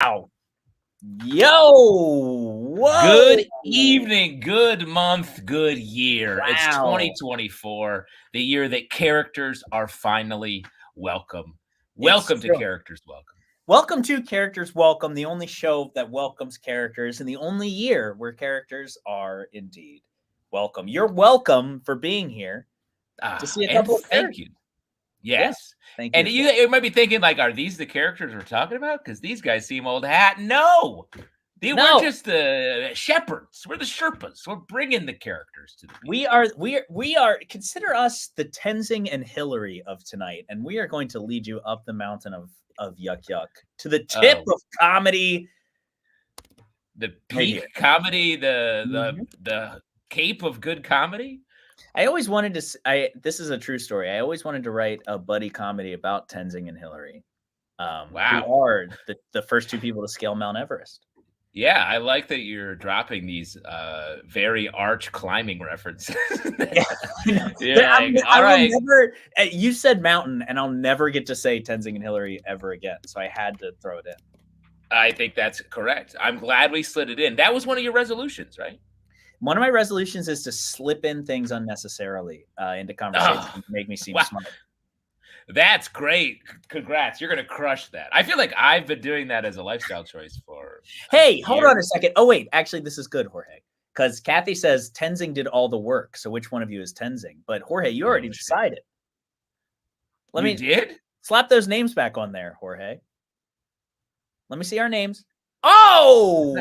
Wow. Yo. Whoa. Good evening, good month, good year. It's Wow. 2024, the year that characters are finally welcome. It's Welcome to true. Characters Welcome. Welcome to Characters Welcome, the only show that welcomes characters and the only year where characters are indeed welcome. You're welcome for being here to see a And couple of thank characters. you. Yeah. Yes. Thank you And as you, well. you might be thinking, like, are these the characters we're talking about? Because these guys seem old hat. No. We're No, just the shepherds. We're the Sherpas. We're bringing the characters to the people. we are consider us the Tenzing and Hillary of tonight, and we are going to lead you up the mountain of yuck yuck to the tip of comedy. The peak comedy, the cape of good comedy. I always wanted to. This is a true story. I always wanted to write a buddy comedy about Tenzing and Hillary, Wow. who are the first two people to scale Mount Everest. Yeah, I like that you're dropping these very arch climbing references. All right. Never, you said mountain, and I'll never get to say Tenzing and Hillary ever again. So I had to throw it in. I think that's correct. I'm glad we slid it in. That was one of your resolutions, right? One of my resolutions is to slip in things unnecessarily into conversation to make me seem smart. That's great. Congrats. You're going to crush that. I feel like I've been doing that as a lifestyle choice for Hey, hold on a second. Oh, wait. Actually, this is good, Jorge. Because Kathy says Tenzing did all the work. So which one of you is Tenzing? But Jorge, you already decided. Let me did? Slap those names back on there, Jorge. Let me see our names. Oh,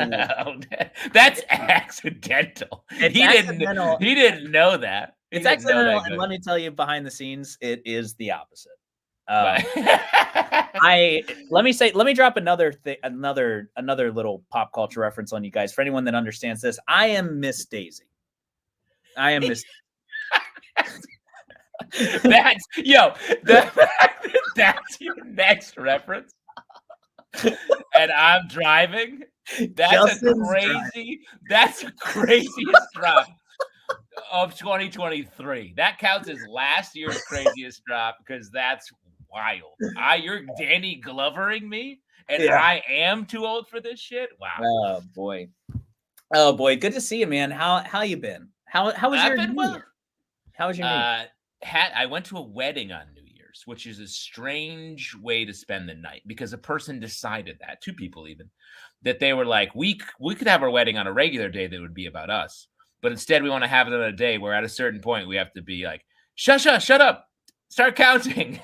that's accidental. He didn't know that. It's accidental, and let me tell you, behind the scenes, it is the opposite. Let me drop another little pop culture reference on you guys. For anyone that understands this, I am Miss Daisy. I am Miss. That's your next reference. And I'm driving. That's the craziest drop of 2023. That counts as last year's craziest drop because that's wild. You're Danny Glovering me, and I am too old for this shit. Wow. Oh boy. Good to see you, man. How you been? How was your New Year? How was your New Year? I went to a wedding on New Year's, which is a strange way to spend the night because a person decided that, two people even, that they were like, we could have our wedding on a regular day that would be about us, but instead we want to have it on a day where at a certain point we have to be like, shut up, start counting.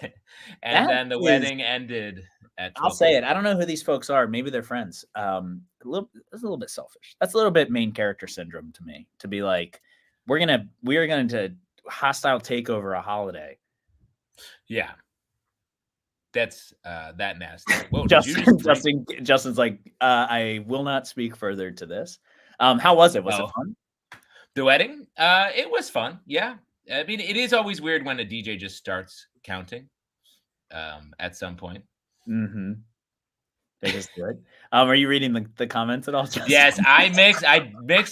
And then the wedding ended at 12. I'll say it. I don't know who these folks are. Maybe they're friends. That's a little bit selfish. That's a little bit main character syndrome to me, to be like, we are going to hostile take over a holiday. Yeah. That's that nasty. Whoa, Justin's like, I will not speak further to this. How was it? Was it fun? The wedding? It was fun. Yeah. I mean, it is always weird when a DJ just starts counting at some point. Mm-hmm. That is good. Are you reading the comments at all, Justin? Yes, I mixed.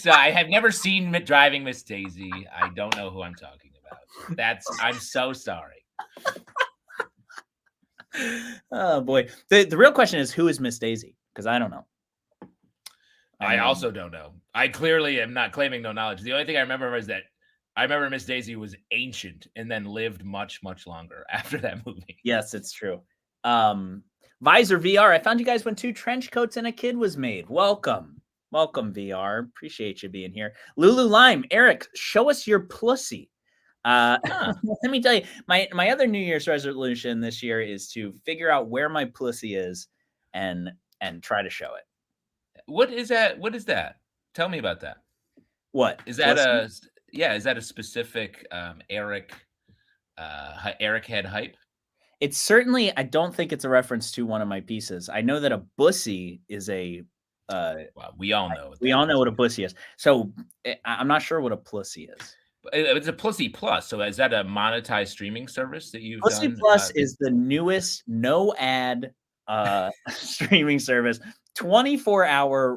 I have never seen Driving Miss Daisy. I don't know who I'm talking about. I'm so sorry. Oh boy. The real question is, who is Miss Daisy? Because I don't know. I also don't know. I clearly am not claiming no knowledge. The only thing I remember is that I remember Miss Daisy was ancient and then lived much, much longer after that movie. Yes, it's true. Visor VR, I found you guys when 2 trench coats and a kid was made. Welcome VR. Appreciate you being here. Lulu Lime, Eric, show us your pussy. Let me tell you, my other New Year's resolution this year is to figure out where my pussy is and try to show it. What is that? Tell me about that. What is that? Is that a specific Eric head hype? It's certainly. I don't think it's a reference to one of my pieces. I know that a bussy is a. Well, we all know. We all know what a bussy is. So I'm not sure what a pussy is. It's a Pussy Plus. So is that a monetized streaming service that you've Pussy done? Plus is the newest no ad streaming service. 24-hour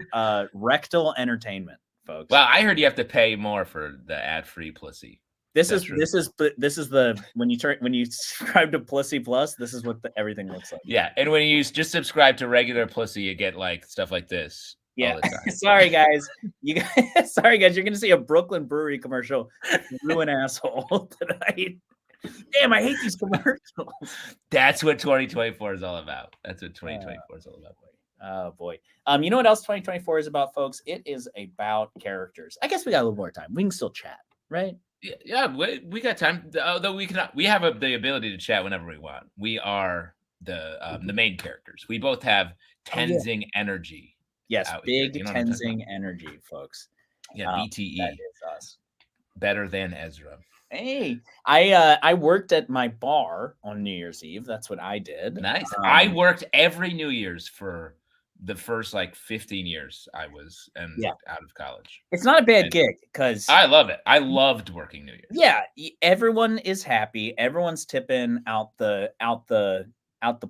rectal entertainment, folks. Well, I heard you have to pay more for the ad-free Pussy. This is the when you subscribe to Pussy Plus, this is what everything looks like. Yeah, and when you just subscribe to regular Pussy, you get like stuff like this all the time. Sorry guys, you're gonna see a Brooklyn Brewery commercial. You an asshole tonight. Damn, I hate these commercials. That's what 2024 is all about. That's what 2024 is all about. Oh boy. You know what else 2024 is about, folks? It is about characters. I guess we got a little more time. We can still chat, right? Yeah, we got time. Although we have the ability to chat whenever we want. We are the main characters. We both have Tenzing energy. Yes, big Tenzing energy, folks. Yeah, BTE. That is us. Better than Ezra. Hey, I worked at my bar on New Year's Eve. That's what I did. Nice. I worked every New Year's for the first like 15 years I was out of college. It's not a bad gig because I love it. I loved working New Year's. Yeah, everyone is happy. Everyone's tipping out the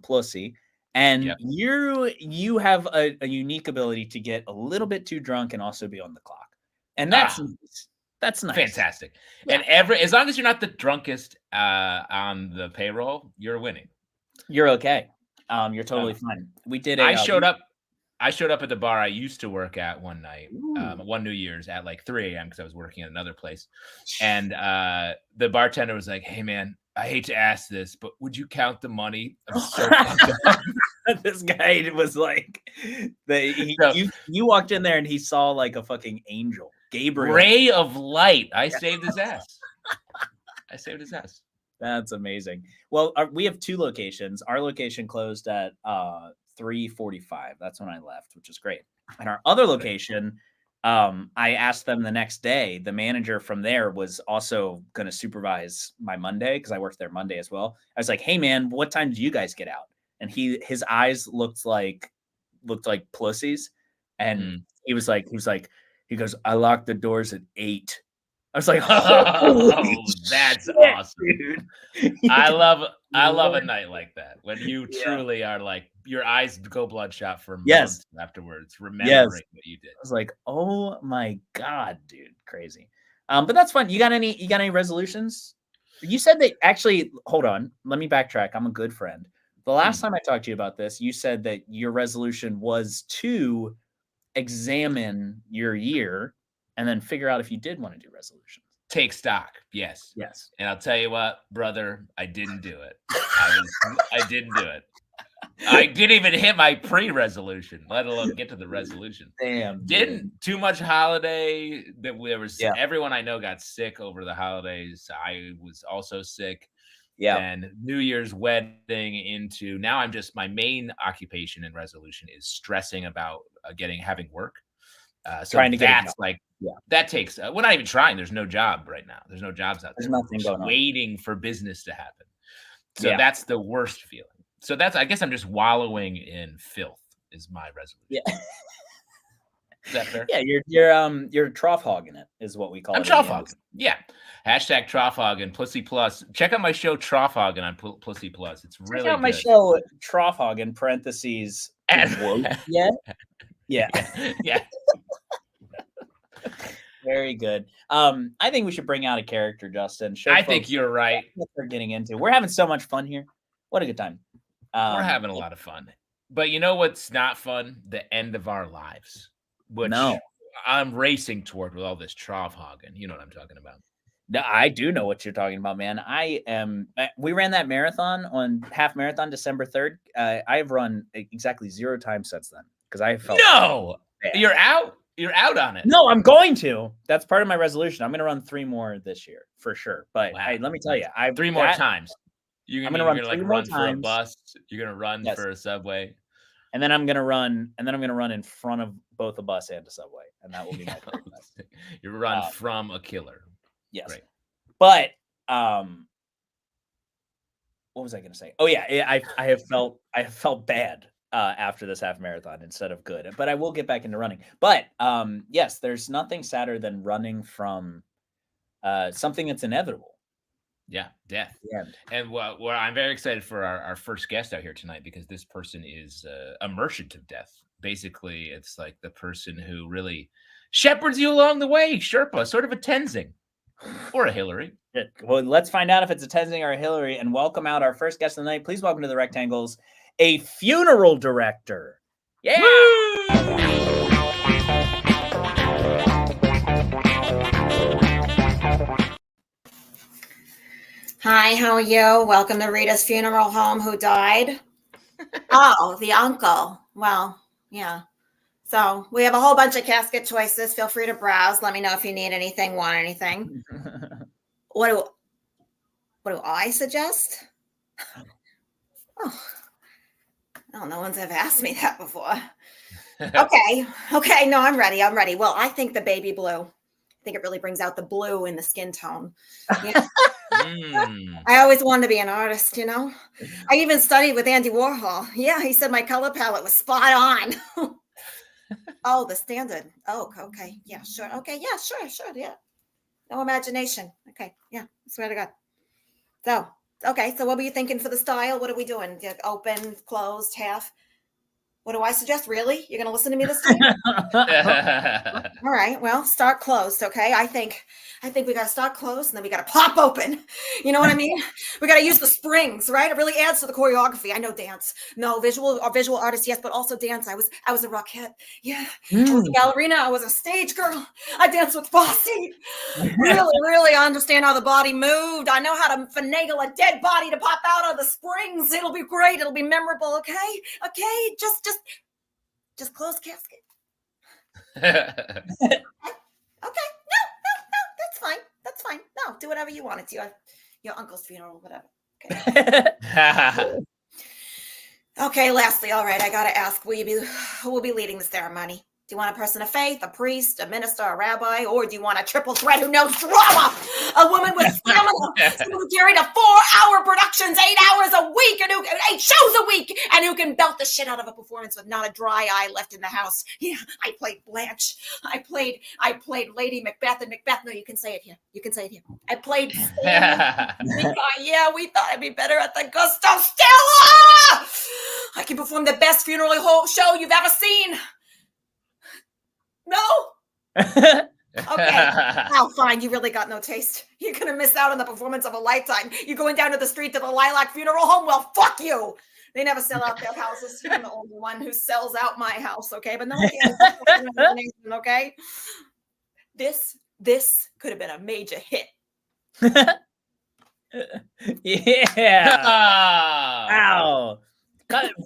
pussy, and you have a unique ability to get a little bit too drunk and also be on the clock, and that's nice. That's nice. Fantastic. Yeah. And as long as you're not the drunkest on the payroll, you're winning. You're okay. You're totally fine. We did. I showed up at the bar I used to work at one night, one New Year's at like 3 a.m. because I was working at another place. And the bartender was like, "Hey, man, I hate to ask this, but would you count the money?" I'm so This guy was like, you walked in there and he saw like a fucking angel, Gabriel. Ray of light. I saved his ass. I saved his ass. That's amazing. Well, we have 2 locations. Our location closed at 3:45. That's when I left, which is great. And our other location, I asked them the next day. The manager from there was also going to supervise my Monday because I worked there Monday as well. I was like, "Hey, man, what time do you guys get out?" And his eyes looked like pussies, and he goes, "I locked the doors at 8." I was like, "Oh, that's awesome, dude!" I love a night like that when you truly are like your eyes go bloodshot for months afterwards, remembering what you did. I was like, "Oh my god, dude, crazy!" But that's fun. You got any resolutions? You said that actually. Hold on, let me backtrack. I'm a good friend. The last time I talked to you about this, you said that your resolution was to examine your year and then figure out if you did want to do resolutions. Take stock. Yes. And I'll tell you what, brother, I didn't do it. I didn't do it. I didn't even hit my pre-resolution, let alone get to the resolution. Damn. Didn't too much holiday that there was everyone I know got sick over the holidays. I was also sick. Yeah. And New Year's wedding into now I'm just my main occupation and resolution is stressing about having work. So trying to that's like that takes we're not even trying. There's no job right now. There's no jobs out there. There's nothing going on. Waiting for business to happen. So that's the worst feeling. So I guess I'm just wallowing in filth is my resolution. Yeah. Is that fair? Yeah, you're trough hogging it is what we call it. I'm trough hogging. Yeah. Hashtag trough hogging, Pussy Plus. Check out my show Trough Hogging on Pussy Plus. It's really good. Check out my show Trough Hogging parentheses. Yeah. Yeah. Very good. I think we should bring out a character, Justin. I think you're right. What we're getting into. We're having so much fun here. What a good time. We're having a lot of fun. But you know what's not fun? The end of our lives. Which I'm racing toward with all this trough hogging. You know what I'm talking about. No, I do know what you're talking about, man. We ran that marathon on half marathon December 3rd. I've run exactly 0 times since then because I felt bad. You're out. You're out on it. No, I'm going to. That's part of my resolution. I'm going to run 3 more this year for sure. But let me tell you, 3 more times. I'm going to run 3 more times for a bus. You're going to run for a subway. And then I'm gonna run in front of both a bus and a subway, and that will be my best. You run from a killer. Yes. Great. But what was I gonna say? Oh yeah, I have felt bad after this half marathon instead of good. But I will get back into running. But yes, there's nothing sadder than running from something that's inevitable. Yeah, death. And well, I'm very excited for our first guest out here tonight because this person is a merchant of death. Basically, it's like the person who really shepherds you along the way, Sherpa, sort of a Tenzing. Or a Hillary. Well, let's find out if it's a Tenzing or a Hillary, and welcome out our first guest of the night. Please welcome to the Rectangles, a funeral director. Yeah. Hi, how are you? Welcome to Rita's funeral home. Who died? Oh, the uncle. Well, yeah. So we have a whole bunch of casket choices. Feel free to browse. Let me know if you need anything, want anything. What do I suggest? Oh, no one's ever asked me that before. Okay. No, I'm ready. Well, I think the baby blue. I think it really brings out the blue in the skin tone. Yeah. I always wanted to be an artist, you know. I even studied with Andy Warhol. Yeah, he said my color palette was spot on. Oh, the standard. Oh, okay. Yeah, sure. Okay, yeah, sure. Yeah. No imagination. Okay, yeah. I swear to God. So, okay. So what were you thinking for the style? What are we doing? Open, closed, half? What do I suggest? Really? You're going to listen to me this time? All right. Well, start closed. Okay. I think we got to start closed and then we got to pop open. You know what I mean? We got to use the springs, right? It really adds to the choreography. I know dance. No, visual artist, yes, but also dance. I was a rockette. Yeah. I was a ballerina. I was a stage girl. I danced with Fosse. Really understand how the body moved. I know how to finagle a dead body to pop out of the springs. It'll be great. It'll be memorable. Okay. Just close casket. Okay. No. That's fine. No, do whatever you want. It's your uncle's funeral, whatever. Okay. Okay, lastly, all right, I gotta ask, who will be leading the ceremony? Do you want a person of faith, a priest, a minister, a rabbi, or do you want a triple threat who knows drama? A woman with stamina, who carried a 4-hour productions, 8 hours a week, and 8 shows a week, and who can belt the shit out of a performance with not a dry eye left in the house. Yeah, I played Blanche. I played Lady Macbeth and Macbeth. No, you can say it here. I played yeah, we thought I'd be better at the Gusto Stella. I can perform the best funeral show you've ever seen. No? Okay. Oh, fine. You really got no taste. You're going to miss out on the performance of a lifetime. You're going down to the street to the Lilac Funeral Home? Well, fuck you. They never sell out their houses. I'm the only one who sells out my house, okay? But no one cares. Okay? This could have been a major hit. Yeah. Wow.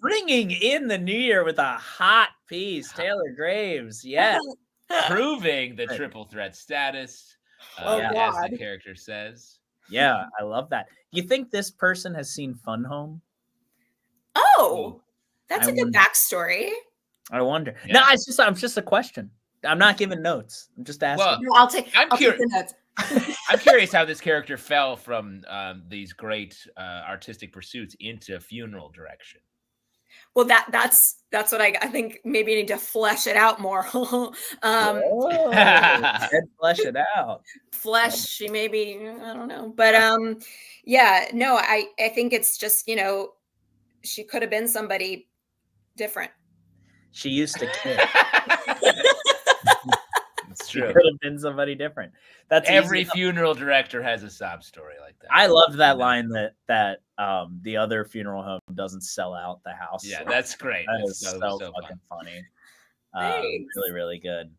Bringing in the new year with a hot piece, Taylor Graves. Yes. Proving the triple threat status, as the character says. Yeah, I love that. Do you think this person has seen Fun Home? Oh, that's a good backstory. I wonder. Yeah. No, I'm just a question. I'm not giving notes. I'm just asking. Well, I'll take the notes. I'm curious how this character fell from these great artistic pursuits into funeral direction. Well, that's what I think. Maybe you need to flesh it out more. Flesh it out. Flesh, maybe, I don't know, but yeah, no, I think it's just, you know, she could have been somebody different. She used to kill. It's true. She could have been somebody different. That's every funeral director has a sob story like that. I loved that line that the other funeral home doesn't sell out the house. Yeah, that's great. That is so fucking funny. Really, really good.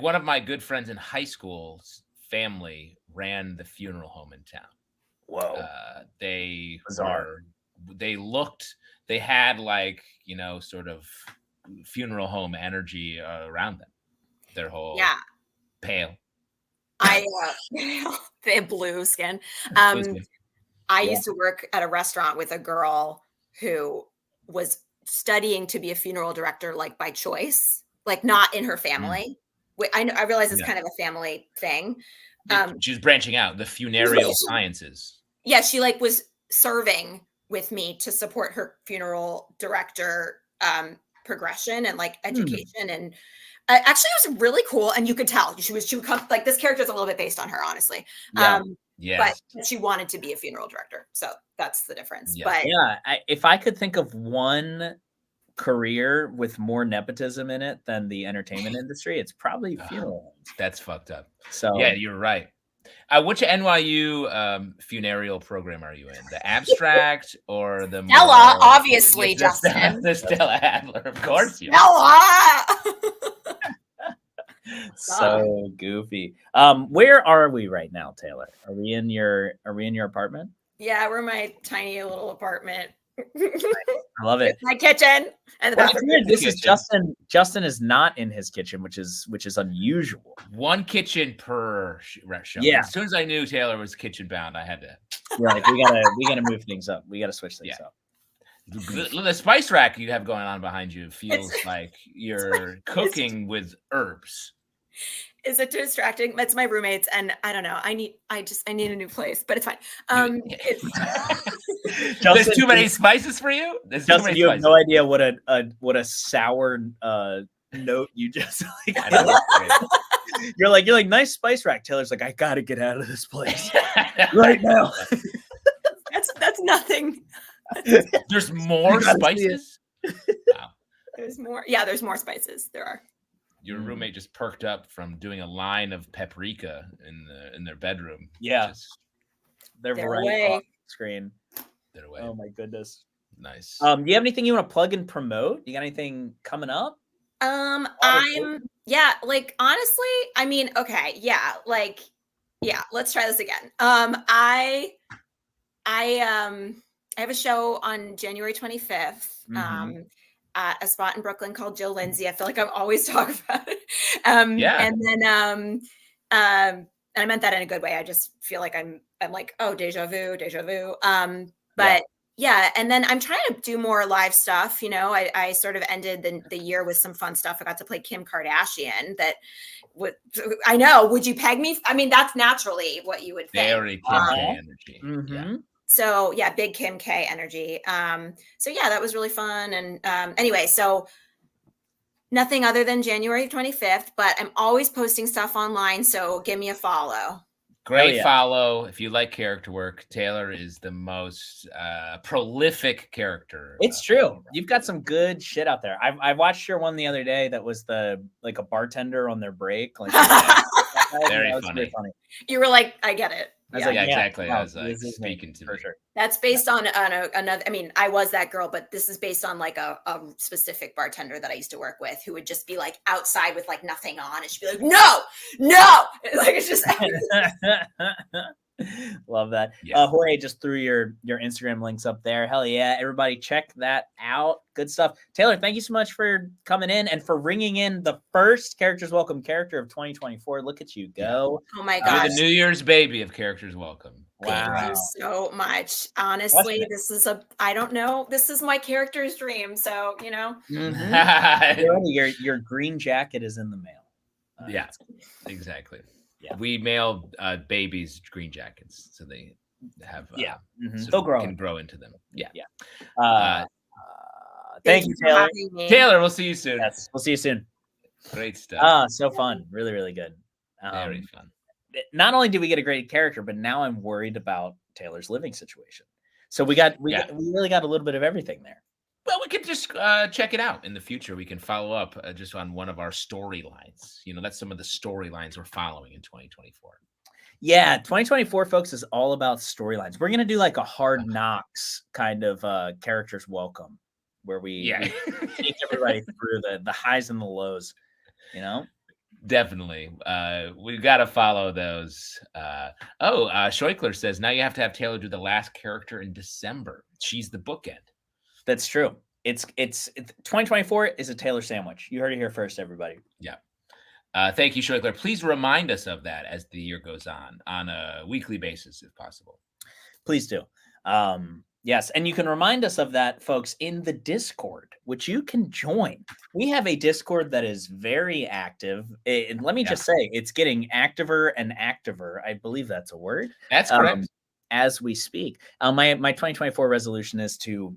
One of my good friends in high school's family ran the funeral home in town. Whoa. They had like, you know, sort of funeral home energy around them. Their whole pale. They have blue skin. I used to work at a restaurant with a girl who was studying to be a funeral director, like by choice, like not in her family. I realize it's kind of a family thing. She's branching out the funereal sciences. Yeah, she like was serving with me to support her funeral director progression and like education and. Actually, it was really cool, and you could tell she would come like this character is a little bit based on her, honestly. But she wanted to be a funeral director, so that's the difference. But if I could think of one career with more nepotism in it than the entertainment industry, it's probably funeral homes. That's fucked up. So yeah, you're right. Which NYU funereal program are you in? The abstract or the Stella, obviously, Justin. The Stella Adler, of course. Stella. So goofy. Where are we right now, Taylor? Are we in your apartment? Yeah, we're in my tiny little apartment. I love it. My kitchen and the bathroom. This is Justin. Justin is not in his kitchen, which is unusual. One kitchen per show. Yeah. As soon as I knew Taylor was kitchen bound, I had to. We're like, we gotta move things up. We gotta switch things up. The spice rack you have going on behind you feels like you're cooking with herbs. Is it distracting? It's my roommates, and I don't know. I need a new place, but it's fine. There's too many spices for you. There's Justin, too many you spices. have no idea what a sour note you just like. You're like nice spice rack. Taylor's like, I gotta get out of this place right now. That's nothing. There's more spices. Wow. There's more. Yeah, there's more spices. There are. Your roommate just perked up from doing a line of paprika in their bedroom. Yeah, they're right away. off the screen. They're away. Oh my goodness. Nice. Do you have anything you want to plug and promote? You got anything coming up? Like honestly, I mean, okay, let's try this again. I have a show on January 25th. A spot in Brooklyn called Jill Lindsay. I feel like I'm always talking about it. And then and I meant that in a good way. I just feel like I'm like, oh, deja vu. But yeah, and then I'm trying to do more live stuff. You know, I sort of ended the year with some fun stuff. I got to play Kim Kardashian. I know. Would you peg me? I mean, that's naturally what you would think. Very Kim K energy. Yeah. So yeah, big Kim K energy. So yeah, that was really fun. And anyway, so nothing other than January 25th, but I'm always posting stuff online. So give me a follow. Great follow. If you like character work, Taylor is the most prolific character. It's true. You've got some good shit out there. I watched your one the other day that was a bartender on their break. Like, very funny. You were like, I get it. Exactly. I was like, speaking to me. Sure. That's based on another. I mean, I was that girl, but this is based on like a specific bartender that I used to work with, who would just be like outside with like nothing on, and she'd be like, "No, like it's just." Love that. Yeah. Jorge just threw your Instagram links up there. Hell yeah, everybody check that out. Good stuff. Taylor, thank you so much for coming in and for ringing in the first Characters Welcome character of 2024. Look at you go. Oh my gosh. You're the New Year's baby of Characters Welcome. Wow. Thank you so much. Honestly, this is I don't know. This is my character's dream. So, you know. Your green jacket is in the mail. Yeah, exactly. Yeah. We mail babies green jackets, so they have they'll can grow into them. Yeah. Thank you, Taylor. Taylor, we'll see you soon. Yes, we'll see you soon. Great stuff. So fun. Really, really good. Very fun. Not only did we get a great character, but now I'm worried about Taylor's living situation. So we really got a little bit of everything there. Well, we could just check it out in the future. We can follow up just on one of our storylines. You know, that's some of the storylines we're following in 2024. Yeah, 2024, folks, is all about storylines. We're going to do like a Hard Knocks kind of Characters Welcome, where we take everybody through the highs and the lows, you know? Definitely. We've got to follow those. Scheuchler says, now you have to have Taylor do the last character in December. She's the bookend. That's true. It's 2024 is a Taylor sandwich. You heard it here first, everybody. Yeah. Thank you, Scheuchler. Please remind us of that as the year goes on a weekly basis, if possible. Please do. Yes, and you can remind us of that, folks, in the Discord, which you can join. We have a Discord that is very active. And let me just say, it's getting activer and activer. I believe that's a word. That's correct. As we speak. My 2024 resolution is to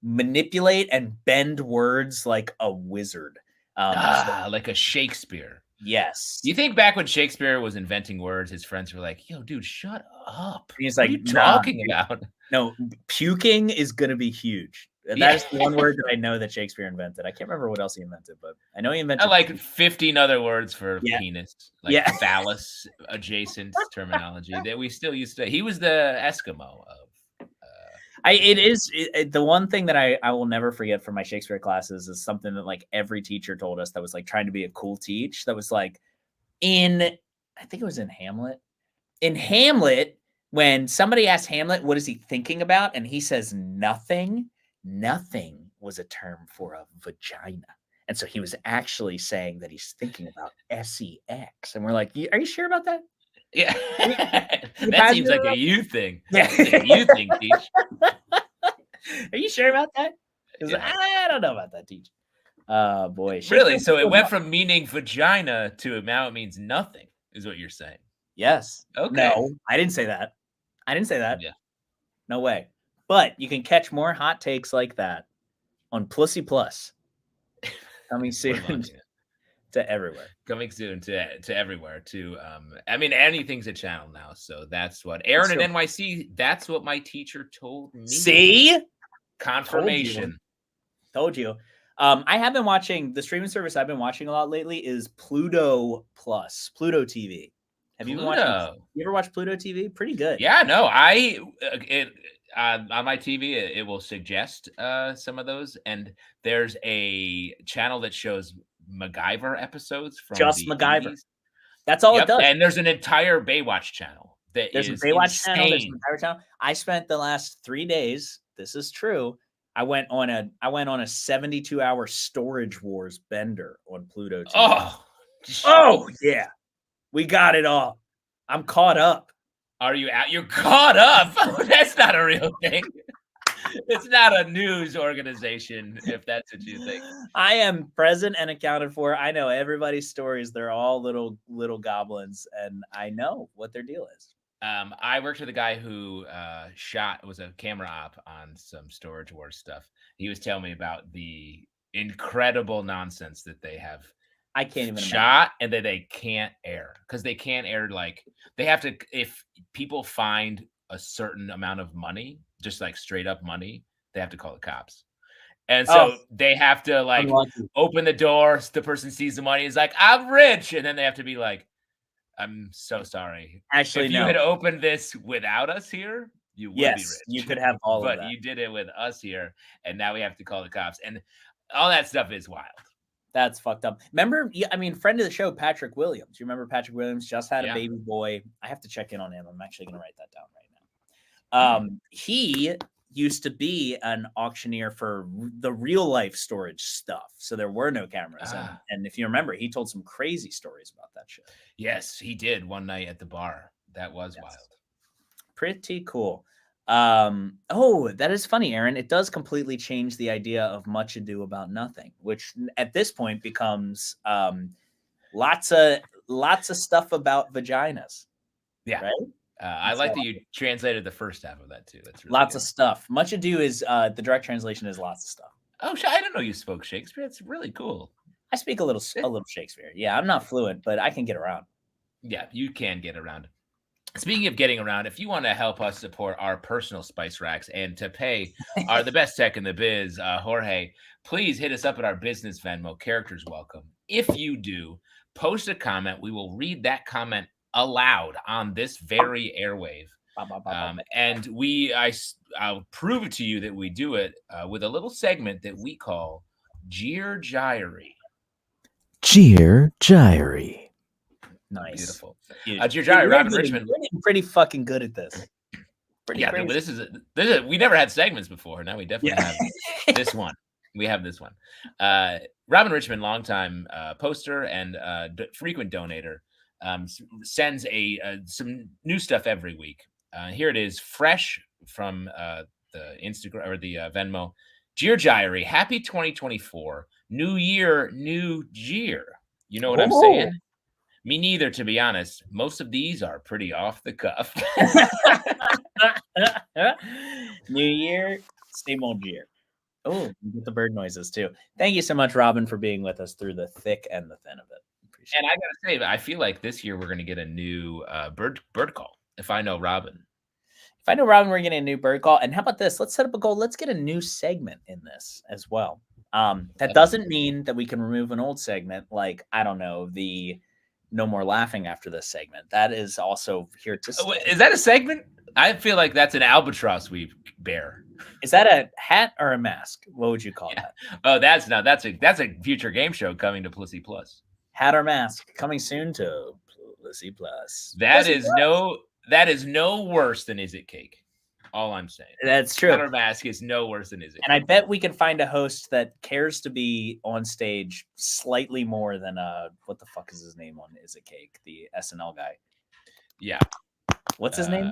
manipulate and bend words like a wizard. Like a Shakespeare. Yes. Do you think back when Shakespeare was inventing words, his friends were like, yo, dude, shut up. He's like, what are you talking about? No, puking is going to be huge. That is the one word that I know that Shakespeare invented. I can't remember what else he invented, but I know he invented. I like 15 other words for penis, like phallus adjacent terminology that we still use today. He was the Eskimo of. The one thing that I will never forget from my Shakespeare classes is something that like every teacher told us that was like trying to be a cool teach. That was like I think it was in Hamlet. In Hamlet, when somebody asked Hamlet, what is he thinking about? And he says, nothing. Nothing was a term for a vagina. And so he was actually saying that he's thinking about sex. And we're like, are you sure about that? Yeah. That seems like a you thing. Yeah. A you thing, Teach. Are you sure about that? Because I don't know about that, Teach. Boy. Really? So it went from meaning vagina to now it means nothing, is what you're saying. Yes. Okay. No, I didn't say that. Yeah. No way. But you can catch more hot takes like that on Pussy Plus. Coming soon to everywhere. Coming soon to everywhere. I mean, anything's a channel now. So that's what Aaron at NYC. That's what my teacher told me. See? Confirmation. Told you. I have been watching the streaming service I've been watching a lot lately is Pluto Plus, Pluto TV. Have you been watching? You ever watched Pluto TV? Pretty good. Yeah, no, on my TV, it will suggest some of those. And there's a channel that shows MacGyver episodes from just the MacGyver. 80s. That's all it does. And there's an entire Baywatch channel. There's a Baywatch channel. There's an entire channel. I spent the last 3 days. This is true. I went on a 72-hour Storage Wars bender on Pluto TV. Oh yeah. We got it all. I'm caught up. Are you out? You're caught up. That's not a real thing. It's not a news organization, if that's what you think. I am present and accounted for. I know everybody's stories. They're all little goblins, and I know what their deal is. I worked with a guy who was a camera op on some Storage Wars stuff. He was telling me about the incredible nonsense that they have. I can't even shot imagine. And that they can't air because they can't air. Like they have to, if people find a certain amount of money, just like straight up money, they have to call the cops. And so they have to like open the door. The person sees the money is like, I'm rich. And then they have to be like, I'm so sorry. Actually, if you had opened this without us here, you would be rich. You could have all of that. But you did it with us here. And now we have to call the cops. And all that stuff is wild. That's fucked up. Remember, friend of the show, Patrick Williams. You remember Patrick Williams just had a baby boy. I have to check in on him. I'm actually going to write that down right now. He used to be an auctioneer for the real life storage stuff. So there were no cameras. And if you remember, he told some crazy stories about that shit. Yes, he did one night at the bar. That was wild. Pretty cool. That is funny, Aaron. It does completely change the idea of Much Ado About Nothing, which at this point becomes lots of stuff about vaginas. Yeah. Right? I like that you translated the first half of that too. That's really lots of stuff. Much Ado is the direct translation is lots of stuff. Oh, I didn't know you spoke Shakespeare. That's really cool. I speak a little Shakespeare. Yeah, I'm not fluent, but I can get around. Yeah, you can get around. Speaking of getting around, if you want to help us support our personal spice racks and to pay the best tech in the biz, Jorge, please hit us up at our business Venmo. Characters welcome. If you do, post a comment. We will read that comment aloud on this very airwave. And I'll prove it to you that we do it with a little segment that we call Jeer Gyry. Jeer Gyry. Nice. Beautiful. Robin Richmond. We're pretty fucking good at this. But this is we never had segments before. Now we definitely have this one. We have this one. Robin Richmond, longtime poster and frequent donator, sends some new stuff every week. Here it is, fresh from the Instagram or the Venmo. Jeer Gyry, happy 2024. New year, new jeer. You know what I'm saying? Me neither, to be honest. Most of these are pretty off the cuff. New year, same old jeer. Oh, you get the bird noises too. Thank you so much, Robin, for being with us through the thick and the thin of it. Appreciate and I gotta say, I feel like this year we're gonna get a new bird call. If I know Robin. If I know Robin, we're getting a new bird call. And how about this? Let's set up a goal. Let's get a new segment in this as well. That doesn't mean that we can remove an old segment, like, I don't know, the no more laughing after this segment. That is also here to stay. Is that a segment? I feel like that's an albatross we bear. Is that a hat or a mask? What would you call that? Oh, that's a future game show coming to Pussy Plus. Hat or mask coming soon to Pussy Plus. That is no worse than Is It Cake? All I'm saying. That's true. Hat or mask is no worse than Is It Cake. And I bet we can find a host that cares to be on stage slightly more than what the fuck is his name on Is It Cake? The SNL guy. Yeah. What's his name?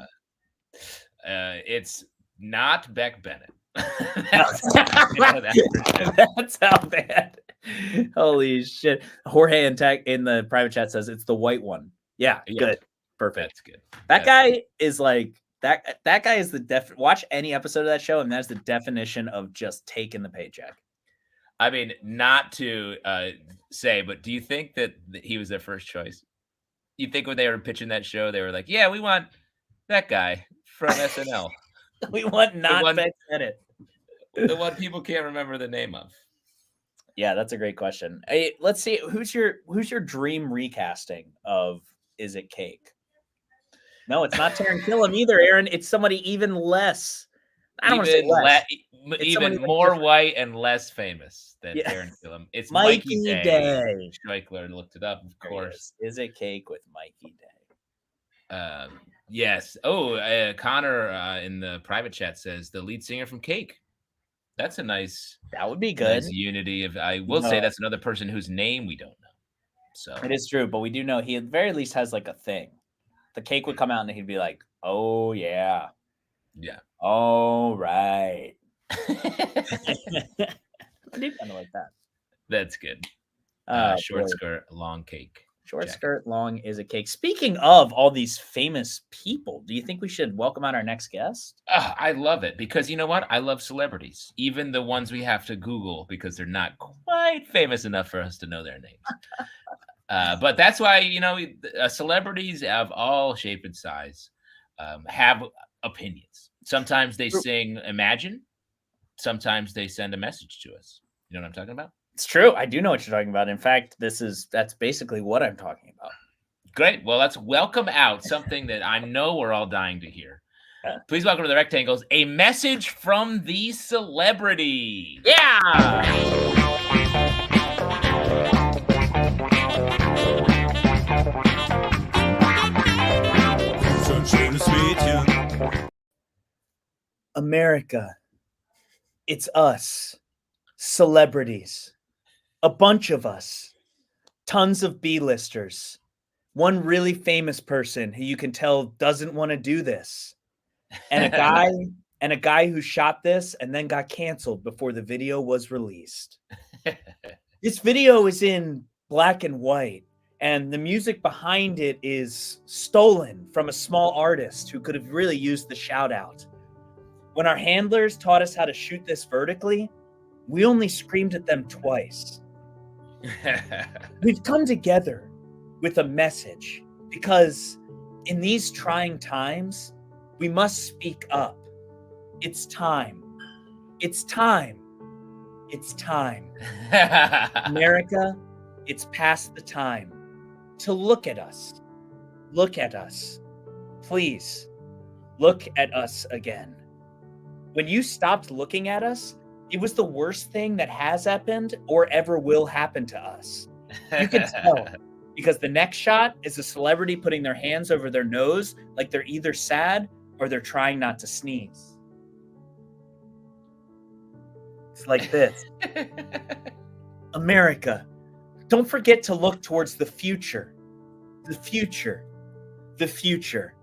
It's not Beck Bennett. That's how bad. Holy shit. Jorge in the private chat says it's the white one. Yeah, good. Perfect. That's good. That guy is like that guy is the watch any episode of that show, and that's the definition of just taking the paycheck. I mean, not to say, but do you think that he was their first choice? You think when they were pitching that show, they were like, yeah, we want that guy from SNL. We want not Beck Bennett. The one people can't remember the name of. Yeah, that's a great question. Hey, let's see. Who's your dream recasting of Is It Cake? No, it's not Taron Killam either, Aaron. It's somebody even less. I don't want to say less. Even more white and less famous than Taron Killam. It's Mikey Day. Schleichler looked it up, of course. Is It Cake with Mikey Day? Yes. Oh, Connor in the private chat says the lead singer from Cake. That's a nice. That would be good. Nice unity of. I will say that's another person whose name we don't know. So it is true, but we do know he at the very least has like a thing. The Cake would come out and he'd be like, "Oh yeah, yeah, all right." I do kind of like that. That's good. Short skirt, long cake. Short skirt, long Is It Cake. Speaking of all these famous people, do you think we should welcome out our next guest? I love it because you know what? I love celebrities, even the ones we have to Google because they're not quite famous enough for us to know their names. But that's why, celebrities of all shape and size have opinions. Sometimes they sing Imagine. Sometimes they send a message to us. You know what I'm talking about? It's true. I do know what you're talking about. In fact, that's basically what I'm talking about. Great. Well, let's welcome out something that I know we're all dying to hear. Please welcome to the Rectangles, a message from the celebrity. Yeah. America, it's us, celebrities, a bunch of us, tons of B-listers, one really famous person who you can tell doesn't want to do this, and a guy who shot this and then got canceled before the video was released. This video is in black and white, and the music behind it is stolen from a small artist who could have really used the shout out. When our handlers taught us how to shoot this vertically, we only screamed at them twice. We've come together with a message because in these trying times, we must speak up. It's time. It's time. It's time. America, it's past the time to look at us. Look at us. Please, look at us again. When you stopped looking at us, it was the worst thing that has happened or ever will happen to us. You can tell because the next shot is a celebrity putting their hands over their nose like they're either sad or they're trying not to sneeze. It's like this. America, don't forget to look towards the future. The future. The future.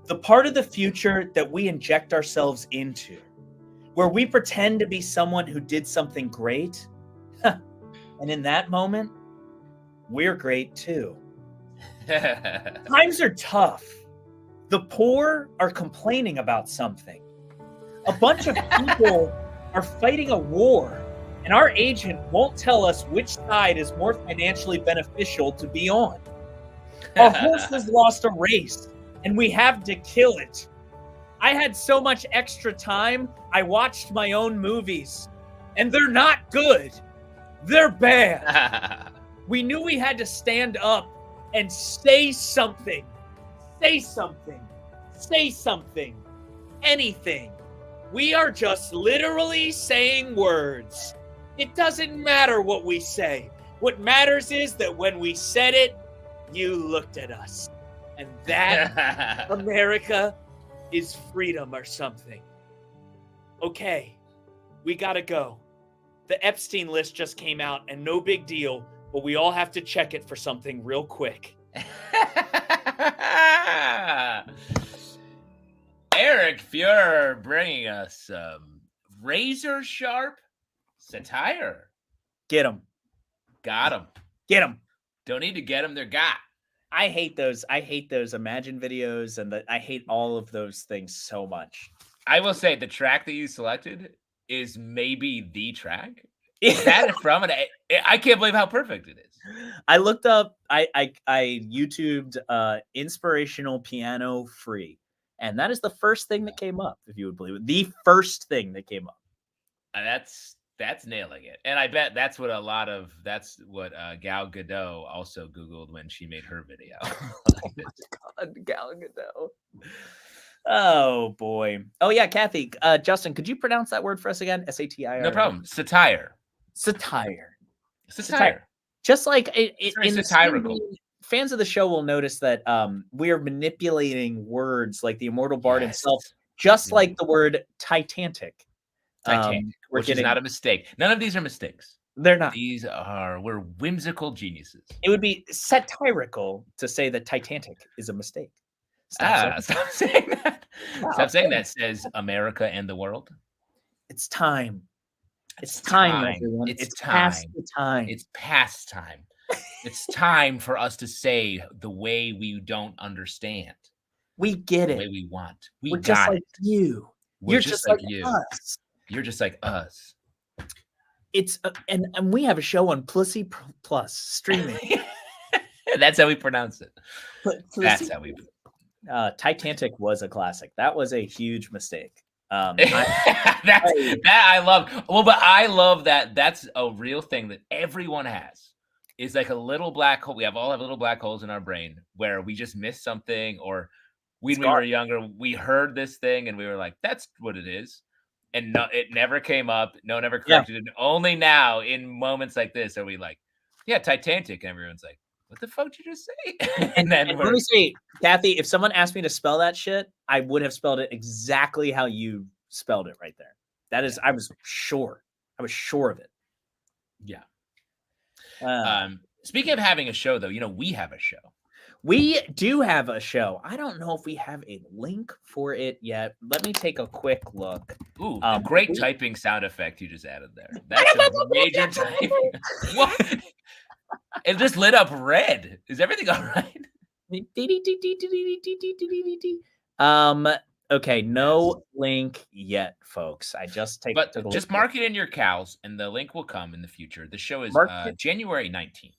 The part of the future that we inject ourselves into. Where we pretend to be someone who did something great. And in that moment, we're great too. Times are tough. The poor are complaining about something. A bunch of people are fighting a war, and our agent won't tell us which side is more financially beneficial to be on. Our horse has lost a race, and we have to kill it. I had so much extra time, I watched my own movies. And they're not good. They're bad. We knew we had to stand up and say something. Say something. Say something. Anything. We are just literally saying words. It doesn't matter what we say. What matters is that when we said it, you looked at us. And that, America, is freedom or something. Okay, we gotta go. The Epstein list just came out, and no big deal, but we all have to check it for something real quick. Eric Feurer bringing us some razor sharp satire. Get them. Got them. Get them. Don't need to get them, they're got. I hate those Imagine videos, and I hate all of those things so much. I will say the track that you selected is maybe the track. Is that from it? I can't believe how perfect it is. I looked up, I YouTubed inspirational piano free, and that is the first thing that came up, if you would believe it. The first thing that came up. That's nailing it. And I bet that's what Gal Gadot also Googled when she made her video. God, Gal Gadot. Oh boy. Oh yeah, Kathy. Justin, could you pronounce that word for us again? S-A-T-I-R. No problem. Satire. Satire. Just like in satirical. Fans of the show will notice that we are manipulating words like the immortal bard himself, just like the word Titanic. Which is not a mistake. None of these are mistakes. They're not. We're whimsical geniuses. It would be satirical to say that Titanic is a mistake. Stop saying that. Wow. Stop saying that, says America and the world. It's time. It's time, everyone. It's past the time. It's past time. It's time for us to say the way we don't understand. We get it. The way we want. We're just like you. You're just like us. You're just like us. It's and we have a show on Pussy Plus streaming. That's how we pronounce it. That's how we. Titanic was a classic. That was a huge mistake. I love. Well, but I love that. That's a real thing that everyone has. Is like a little black hole. We all have little black holes in our brain where we just missed something, or when we were younger, we heard this thing and we were like, "That's what it is," and no, it never came up. No one ever corrected it. Only now, in moments like this, are we like, "Yeah, Titanic," and everyone's like, "What the fuck did you just say?" and let me say, Kathy, if someone asked me to spell that shit, I would have spelled it exactly how you spelled it right there. That is, I was sure. I was sure of it. Yeah. Speaking of having a show, though, we have a show. We do have a show. I don't know if we have a link for it yet. Let me take a quick look. Ooh, great typing sound effect you just added there. That's a major typing. What? It just lit up red. Is everything all right? Okay, no link yet, folks. I just just mark it in your cows, and the link will come in the future. The show is January 19th.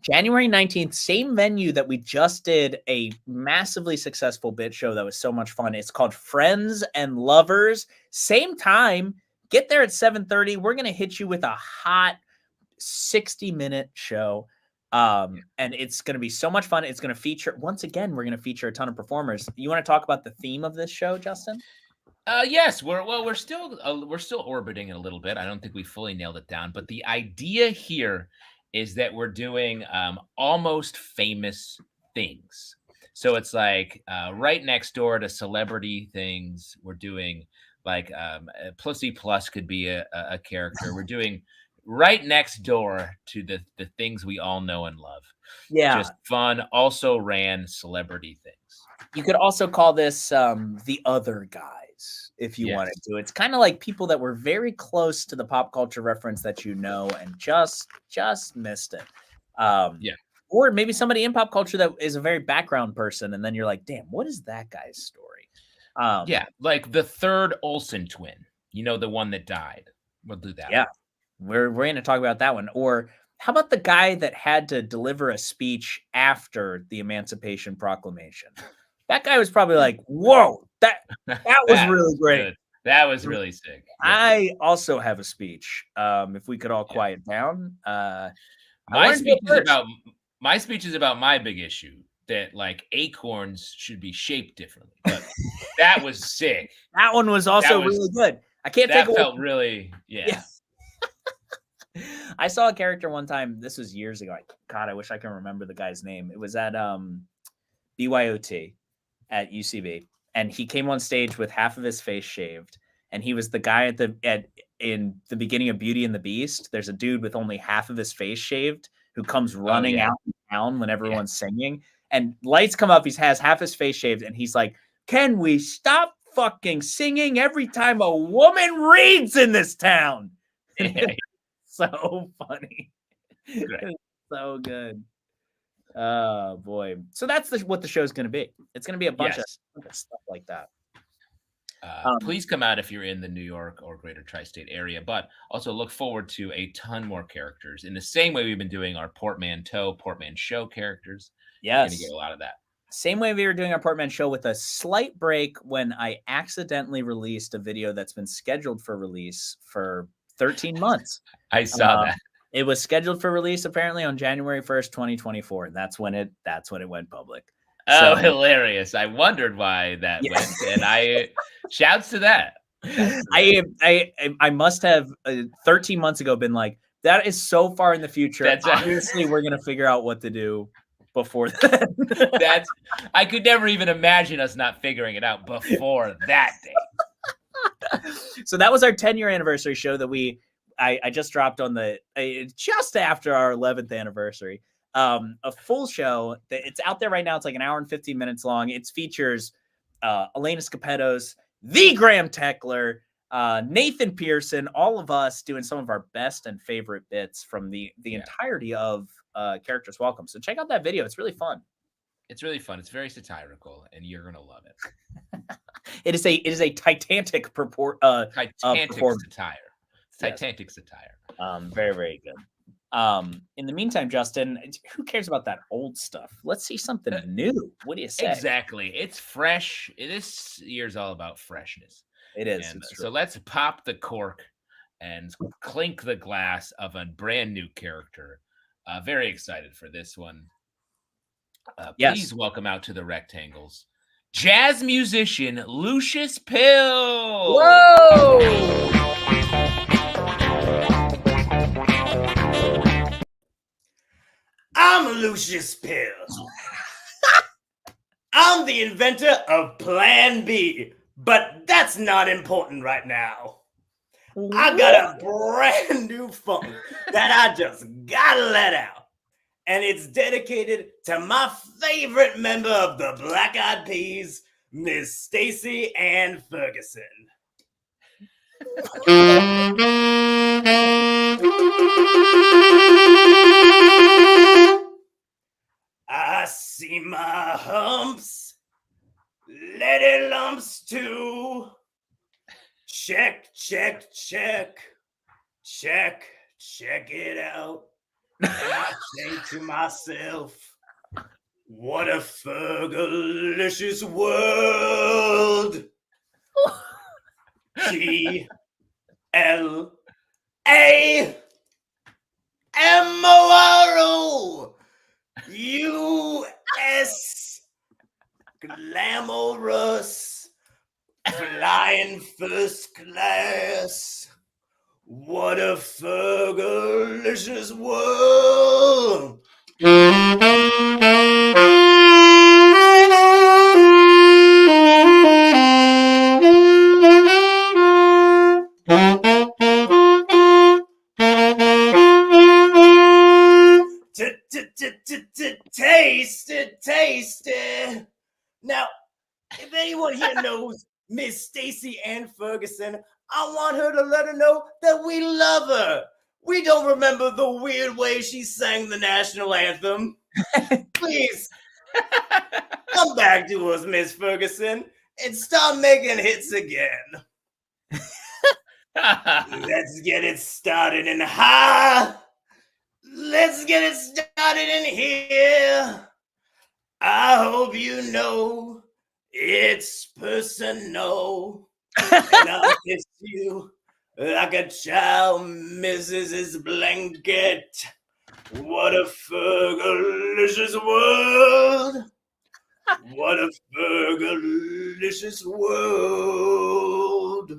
January 19th, same venue that we just did a massively successful bit show that was so much fun. It's called Friends and Lovers. Same time. Get there at 7:30. We're going to hit you with a hot 60-minute show. And it's going to be so much fun. It's going to feature, once again, we're going to feature a ton of performers. You want to talk about the theme of this show, Justin? Yes, we're still orbiting it a little bit. I don't think we fully nailed it down, but the idea here is that we're doing almost famous things. So it's like right next door to celebrity things. We're doing like Pussy Plus could be a character. We're doing right next door to the things we all know and love. Yeah. Just fun, also ran celebrity things. You could also call this the other guys, if you wanted to. It's kind of like people that were very close to the pop culture reference that you know and just missed it. Or maybe somebody in pop culture that is a very background person, and then you're like, damn, what is that guy's story? Like the third Olsen twin, the one that died. We'll do that. Yeah. We're going to talk about that one. Or how about the guy that had to deliver a speech after the Emancipation Proclamation? That guy was probably like, "Whoa, that was really great. Good. That was really sick." Yeah. I also have a speech. If we could all quiet down. My speech is about my big issue that like acorns should be shaped differently. But that was sick. That one was also really good. I can't think of felt really I saw a character one time. This was years ago. God, I wish I can remember the guy's name. It was at BYOT at UCB, and he came on stage with half of his face shaved, and he was the guy in the beginning of Beauty and the Beast. There's a dude with only half of his face shaved who comes running out in town when everyone's singing, and lights come up. He has half his face shaved, and he's like, "Can we stop fucking singing every time a woman reads in this town?" So funny. So good. Oh boy. So that's what the show's going to be. It's going to be a bunch of stuff like that. Please come out if you're in the New York or greater tri-state area, but also look forward to a ton more characters in the same way we've been doing our Portman Show characters. Yes. You're going to get a lot of that. Same way we were doing our Portman Show, with a slight break when I accidentally released a video that's been scheduled for release for 13 months. I saw that. It was scheduled for release apparently on January 1st, 2024. And that's when it went public. Oh, hilarious. I wondered why that went. And I shouts to that. I must have 13 months ago been like, that is so far in the future. Obviously, we're going to figure out what to do before that. I could never even imagine us not figuring it out before that day. So that was our 10-year anniversary show that I just dropped on just after our 11th anniversary. A full show that it's out there right now. It's like an hour and 15 minutes long. It features Elena Scapettos, the Graham Teckler, Nathan Pearson, all of us doing some of our best and favorite bits from the entirety of Characters Welcome. So check out that video. It's really fun. It's really fun. It's very satirical, and you're gonna love it. It is a titanic satire. Titanic satire. Very, very good. In the meantime, Justin, who cares about that old stuff? Let's see something new. What do you say? Exactly. It's fresh. This year's all about freshness. It is. And so let's pop the cork and clink the glass of a brand new character. Very excited for this one. Please welcome out to the rectangles, jazz musician Lucius Pill. Whoa! I'm Lucius Pill. I'm the inventor of Plan B, but that's not important right now. I got a brand new funk that I just gotta let out. And it's dedicated to my favorite member of the Black Eyed Peas, Miss Stacey Ann Ferguson. I see my humps, lady lumps too. Check it out. And I think to myself, what a fergalicious world. GLAMOROUS, glamorous, flying first class. What a fergalicious world. Taste it. Now, if anyone here knows Miss Stacey Ann Ferguson, I want her to let her know that we love her. We don't remember the weird way she sang the national anthem. Please, come back to us, Miss Ferguson, and start making hits again. Let's get it started in high. Let's get it started in here. I hope you know It's personal, and I'll kiss you like a child misses his blanket. What a fergalicious world! What a fergalicious world!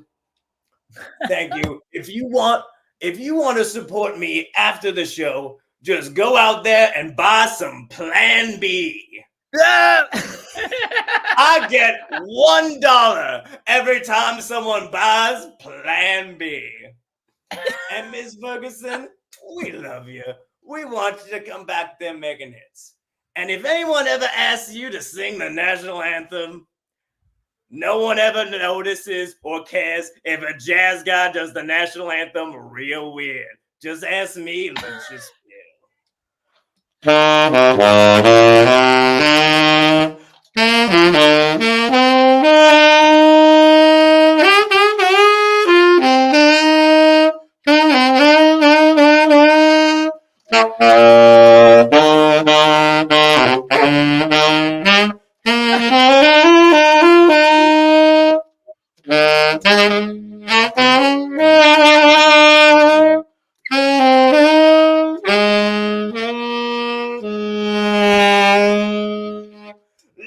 Thank you. If you want to support me after the show, just go out there and buy some Plan B. I get $1 every time someone buys Plan B. And Miss Ferguson, we love you. We want you to come back there making hits. And if anyone ever asks you to sing the national anthem, no one ever notices or cares if a jazz guy does the national anthem real weird. Just ask me, Lucius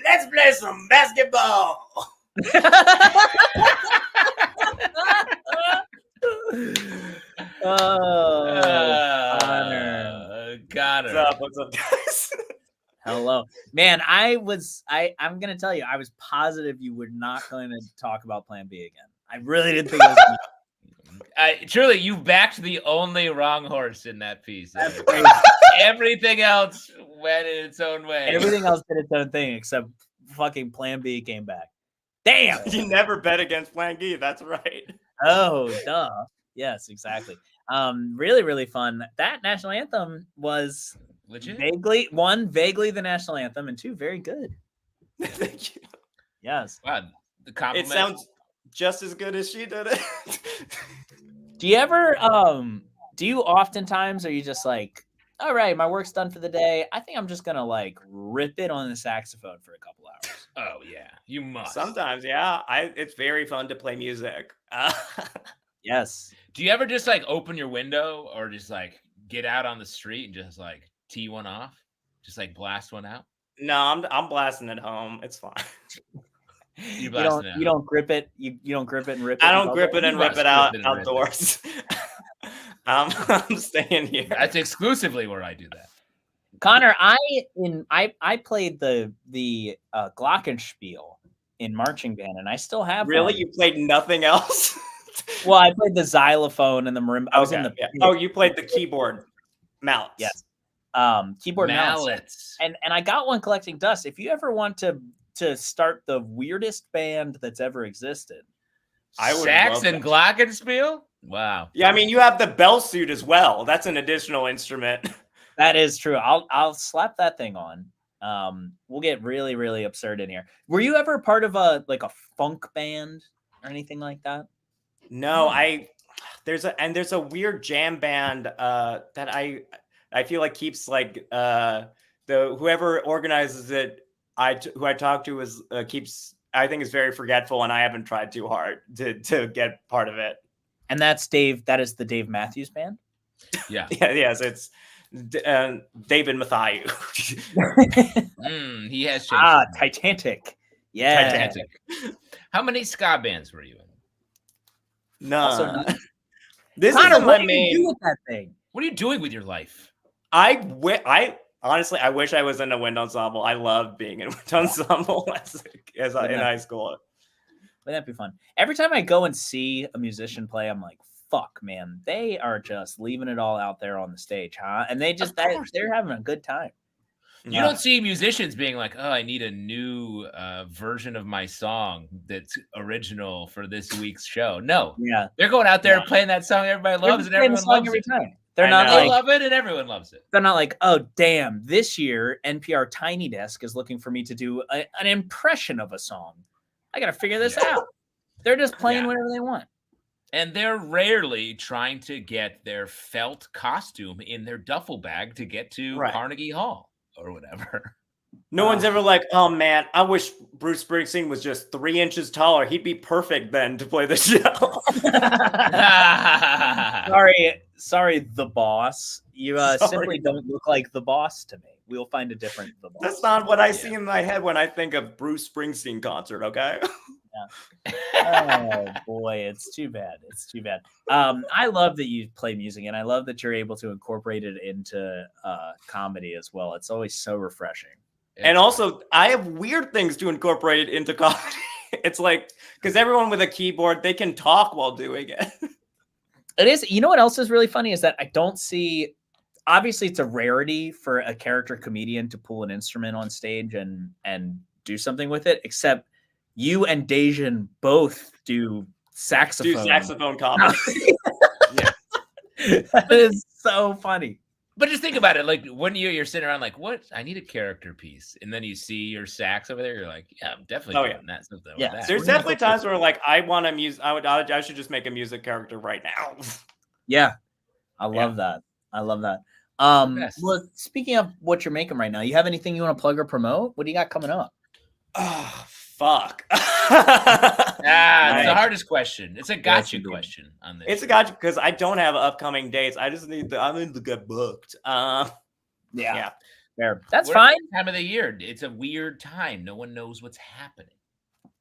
Let's play some basketball. Connor. What's up, guys? Hello, man. I'm gonna tell you, I was positive you were not going to talk about Plan B again. I really didn't think it was. Truly, you backed the only wrong horse in that piece. Everything else went in its own way. Everything else did its own thing except fucking Plan B came back. Damn! You never bet against Plan B. That's right. Oh, duh. Yes, exactly. Really, really fun. That national anthem was legit. vaguely the national anthem, and two, very good. Thank you. Yes. Wow, the compliment. It sounds just as good as she did it. Do you ever do you oftentimes are you just like, all right, my work's done for the day, I think I'm just gonna like rip it on the saxophone for a couple hours? Oh yeah, you must. Sometimes, yeah. It's very fun to play music. Yes. Do you ever just like open your window or just like get out on the street and just like tee one off, just like blast one out? No, I'm blasting it home. It's fine. You don't grip it. You don't grip it and rip it. I don't grip it and rip it out outdoors. I'm staying here. That's exclusively where I do that. Connor, I played the glockenspiel in marching band, and I still have. Really, one. You played nothing else? Well, I played the xylophone and the marimba. I was in the. Yeah. Oh, you played the keyboard mallets. Yes. Keyboard mallets. And I got one collecting dust. If you ever want to start the weirdest band that's ever existed, I would sax and glockenspiel. Wow. Yeah, I mean, you have the bell suit as well. That's an additional instrument. That is true. I'll slap that thing on. We'll get really, really absurd in here. Were you ever part of a funk band or anything like that? No, there's a weird jam band that I feel like keeps like the whoever organizes it. Who I talk to is keeps, I think, is very forgetful, and I haven't tried too hard to get part of it. And that's Dave. That is the Dave Matthews Band. Yeah. Yes, it's David Matthew. He has changed. Titanic. Yeah. Titanic. How many ska bands were you in? No. This Connor, is what do you do with that thing? What are you doing with your life? Honestly, I wish I was in a wind ensemble. I loved being in a wind ensemble in high school. Wouldn't that be fun? Every time I go and see a musician play, I'm like, fuck, man. They are just leaving it all out there on the stage, huh? And they're having a good time. You don't see musicians being like, oh, I need a new version of my song that's original for this week's show. No. Yeah. They're going out there playing that song everybody loves, and everyone loves it. Time. They love it, and everyone loves it. They're not like, oh, damn, this year NPR Tiny Desk is looking for me to do an impression of a song. I got to figure this out. They're just playing whatever they want. And they're rarely trying to get their felt costume in their duffel bag to get to Carnegie Hall or whatever. No one's ever like, oh man, I wish Bruce Springsteen was just 3 inches taller. He'd be perfect then to play the show. Sorry, the boss. You simply don't look like the boss to me. We'll find a different the boss. That's not what I see in my head when I think of Bruce Springsteen concert, okay? Oh boy, it's too bad. It's too bad. I love that you play music, and I love that you're able to incorporate it into comedy as well. It's always so refreshing. And also, I have weird things to incorporate into comedy. It's like, because everyone with a keyboard, they can talk while doing it. It is. You know what else is really funny is that I don't see. Obviously, it's a rarity for a character comedian to pull an instrument on stage and do something with it. Except you and Dejan both do saxophone. Do saxophone comedy. Yeah, that is so funny. But just think about it. Like when you're sitting around, like, what? I need a character piece, and then you see your sax over there. You're like, yeah, I'm definitely doing that. Something with that. There's definitely times where like I want to I should just make a music character right now. Yeah, I love that. I love that. Well, speaking of what you're making right now, you have anything you want to plug or promote? What do you got coming up? Oh, fuck. It's the hardest question. It's a gotcha question on this. It's a gotcha because I don't have upcoming dates. I just need I need to get booked. Yeah. Fair. That's We're fine. at the time of the year. It's a weird time. No one knows what's happening.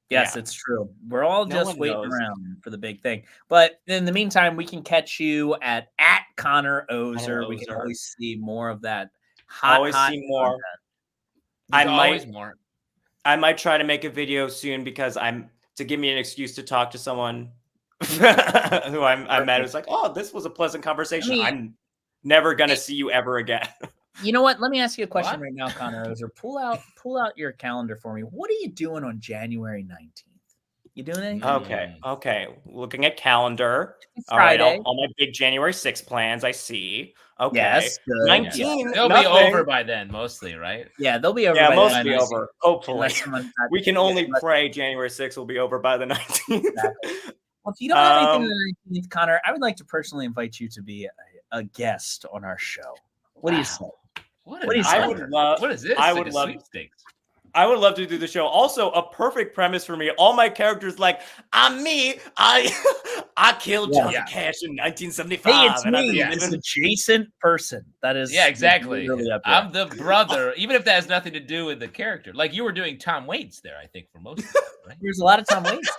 Yes, it's true. We're all just waiting around for the big thing. But in the meantime, we can catch you at Connor Ozer. We can always see more of that. See more. I might try to make a video soon because to give me an excuse to talk to someone who I met. It's like, oh, this was a pleasant conversation. I'm never gonna see you ever again. You know what? Let me ask you a question right now, Connor Ozer. Pull out your calendar for me. What are you doing on January 19th? You doing anything? Okay. Looking at calendar. It's Friday. All right, all my big January 6th plans I see. Okay. Yes, good. 19. They'll be over by then, mostly, right? Yeah, they'll be over. Yeah, by mostly then, over. Hopefully, we can only pray January 6th will be over by the 19th. Exactly. Well, if you don't have anything on the 19th, Connor, I would like to personally invite you to be a guest on our show. What do you say? What is this? I would love sweepstakes. I would love to do the show. Also, a perfect premise for me. All my characters, like, I'm me. I killed Johnny Cash in 1975. Hey, it's me. This adjacent person. That is. Yeah, exactly. Really I'm the brother, even if that has nothing to do with the character. Like you were doing Tom Waits there, I think, for most of it, right? There's a lot of Tom Waits,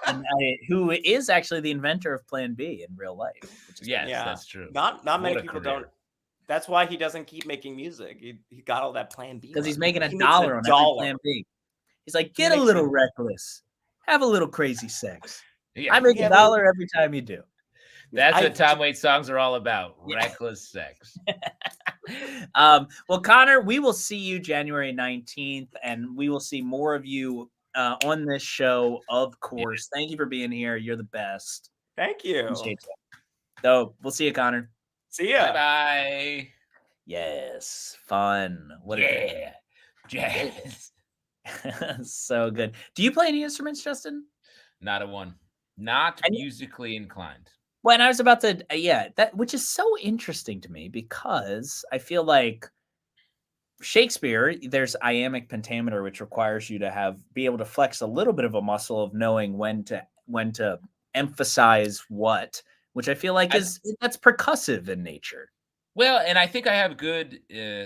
who is actually the inventor of Plan B in real life. Which is that's true. Not many people don't. That's why he doesn't keep making music. He got all that Plan B. Because he's making $1 on every Plan B. He's like, get a little reckless. Have a little crazy sex. Yeah, I make $1 every time you do. That's what Tom Waits songs are all about. Reckless sex. Well, Connor, we will see you January 19th, and we will see more of you on this show, of course. Thank you for being here. You're the best. Thank you. So we'll see you, Connor. See ya. Bye-bye. Yes. Fun. What a jazz. So good. Do you play any instruments, Justin? Not a one. Not musically inclined. Well, and I was about to, which is so interesting to me because I feel like Shakespeare, there's iambic pentameter, which requires you to be able to flex a little bit of a muscle of knowing when to emphasize what, which I feel like that's percussive in nature. Well, and I think I have good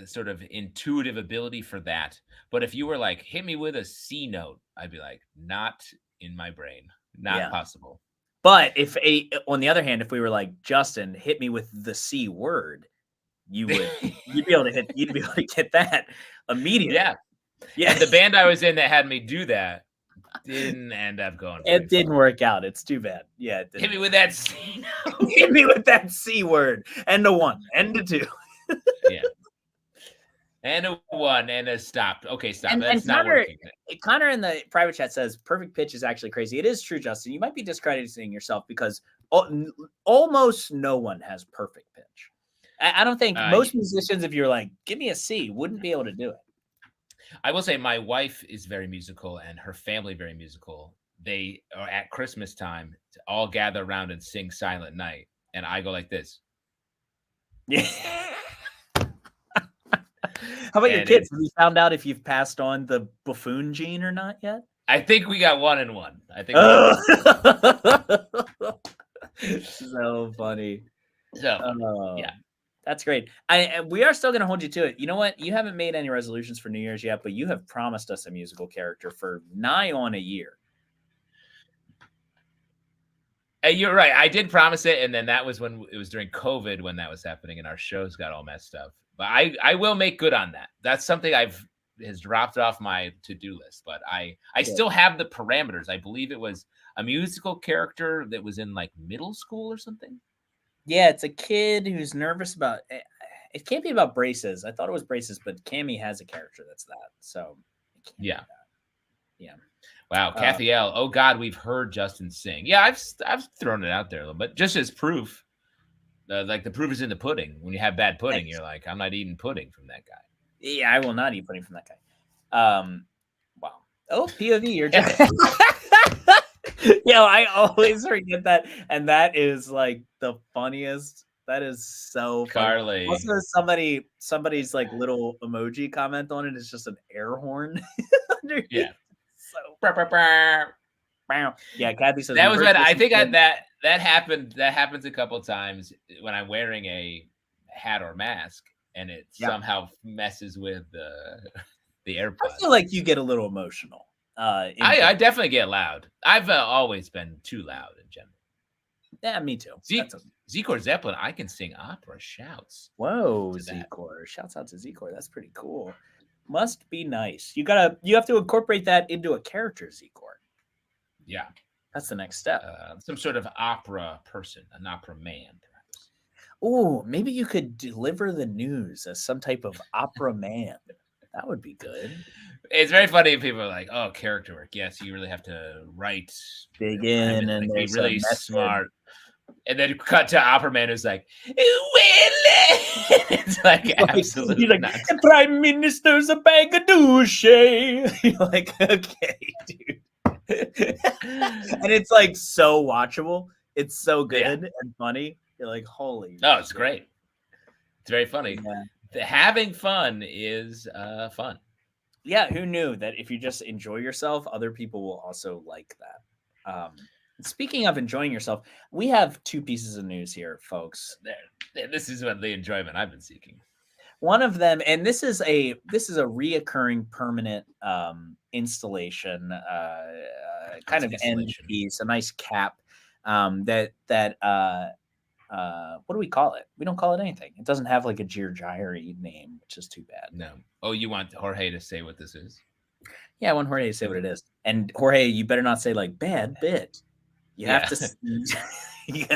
sort of intuitive ability for that. But if you were like, hit me with a C note, I'd be like, not in my brain, not possible. But on the other hand, if we were like, Justin, hit me with the C word, you'd be able to get that immediately. Yeah. And the band I was in that had me do that didn't end up going. It didn't work out. It's too bad. Yeah. Hit me with that C. Hit me with that C word. And a 1 and a 2. Yeah. And a 1 and a stop. Okay, stop. That's not working. Connor in the private chat says perfect pitch is actually crazy. It is true, Justin. You might be discrediting yourself because almost no one has perfect pitch. I don't think most musicians, if you're like, give me a C, wouldn't be able to do it. I will say my wife is very musical and her family very musical. They are at Christmas time to all gather around and sing Silent Night. And I go like this. Yeah. How about your kids? Have you found out if you've passed on the buffoon gene or not yet? I think we got 1 and 1. I think. So funny. So yeah, that's great. We are still going to hold you to it. You know what? You haven't made any resolutions for New Year's yet, but you have promised us a musical character for nigh on a year. You're right. I did promise it, and then that was when it was during COVID when that was happening, and our shows got all messed up. But I will make good on that. That's something has dropped off my to-do list. But I still have the parameters. I believe it was a musical character that was in like middle school or something. Yeah, it's a kid who's nervous about. It can't be about braces. I thought it was braces, but Cammie has a character that's that. So yeah. Wow, Kathy L. Oh God, we've heard Justin sing. Yeah, I've thrown it out there a little bit, just as proof. Like the proof is in the pudding. When you have bad pudding, you're like, I'm not eating pudding from that guy. Yeah, I will not eat pudding from that guy. Wow. Oh, POV, you're just. I always forget that, and that is like the funniest. That is so funny. Carly. Also, somebody's like little emoji comment on it is just an air horn. Yeah. Yeah, Kathy says that was what I think. That happened. That happens a couple times when I'm wearing a hat or mask, and it somehow messes with the AirPods. I feel like you get a little emotional. I definitely get loud. I've always been too loud in general. Yeah, me too. Zikor Zeppelin, I can sing opera shouts. Whoa, Zikor! Shouts out to Zikor. That's pretty cool. Must be nice. You have to incorporate that into a character, Zikor. Yeah, that's the next step. Some sort of opera person, an opera man, perhaps. Oh, maybe you could deliver the news as some type of opera man. That would be good. It's very funny if people are like, "Oh, character work." Yes, you really have to write, dig in, and be really smart. And then cut to opera man who's like, it's like absolutely nuts. The Prime Minister's a bag of douche. You're like, okay, dude. And it's like so watchable. It's so good and funny. You're like, holy. Oh, it's great. It's very funny. Yeah. Having fun is fun. Yeah, who knew that if you just enjoy yourself, other people will also like that. Speaking of enjoying yourself, we have 2 pieces of news here, folks. This is what the enjoyment I've been seeking. One of them, and this is a reoccurring permanent installation, kind of end piece, a nice cap. What do we call it? We don't call it anything. It doesn't have like a Jirjiri name, which is too bad. No. Oh, you want Jorge to say what this is? Yeah, I want Jorge to say what it is. And Jorge, you better not say like bad bit. You have to. You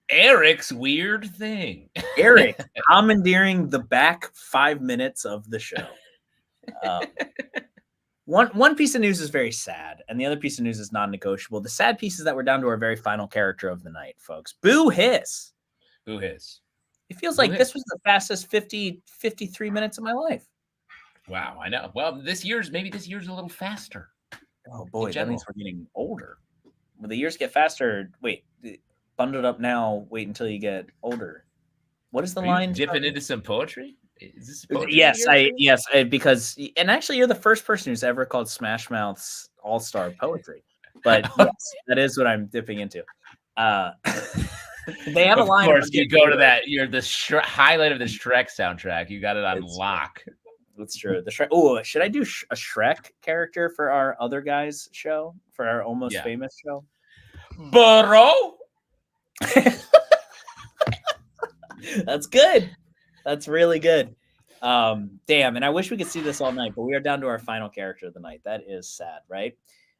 Eric's weird thing. Eric commandeering the back 5 minutes of the show. One piece of news is very sad, and the other piece of news is non-negotiable. The sad piece is that we're down to our very final character of the night, folks. Boo Hiss. Boo Hiss. It feels like this was the fastest 53 minutes of my life. Wow, I know. Well, this year's a little faster. Oh boy, that means we're getting older. When the years get faster, wait, bundled up now, wait until you get older. What is the line? Dipping into some poetry? Is this poetry? Yes, because and actually you're the first person who's ever called Smash Mouth's All-Star poetry. But yes, that is what I'm dipping into. They have a line. Of course, you go to that. You're the highlight of the Shrek soundtrack. You got it on lock. That's true. The Shrek. Oh, should I do a Shrek character for our other guys show? For our almost famous show? Burrow. That's good. That's really good. Damn, and I wish we could see this all night, but we are down to our final character of the night. That is sad, right?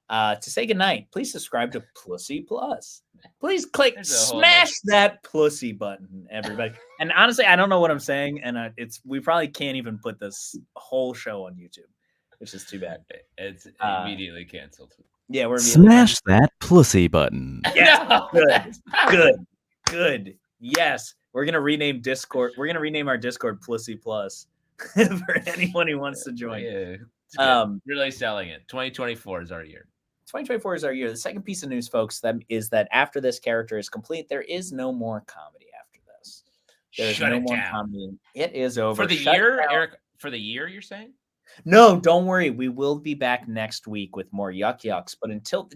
To say goodnight, please subscribe to Pussy Plus. Please smash that pussy button, everybody. And honestly, I don't know what I'm saying, and we probably can't even put this whole show on YouTube, which is too bad. It's immediately canceled. Yeah, we're smash that pussy button. Yes, good. Yes, we're gonna rename Discord. We're gonna rename our Discord Pussy Plus for anyone who wants to join. Yeah, really selling it. 2024 is our year. 2024 is our year. The second piece of news, folks, is that after this character is complete, there is no more comedy after this. There's no more comedy. It is over. For the year, Eric, For the year, you're saying? No, don't worry. We will be back next week with more Yuck Yucks, but until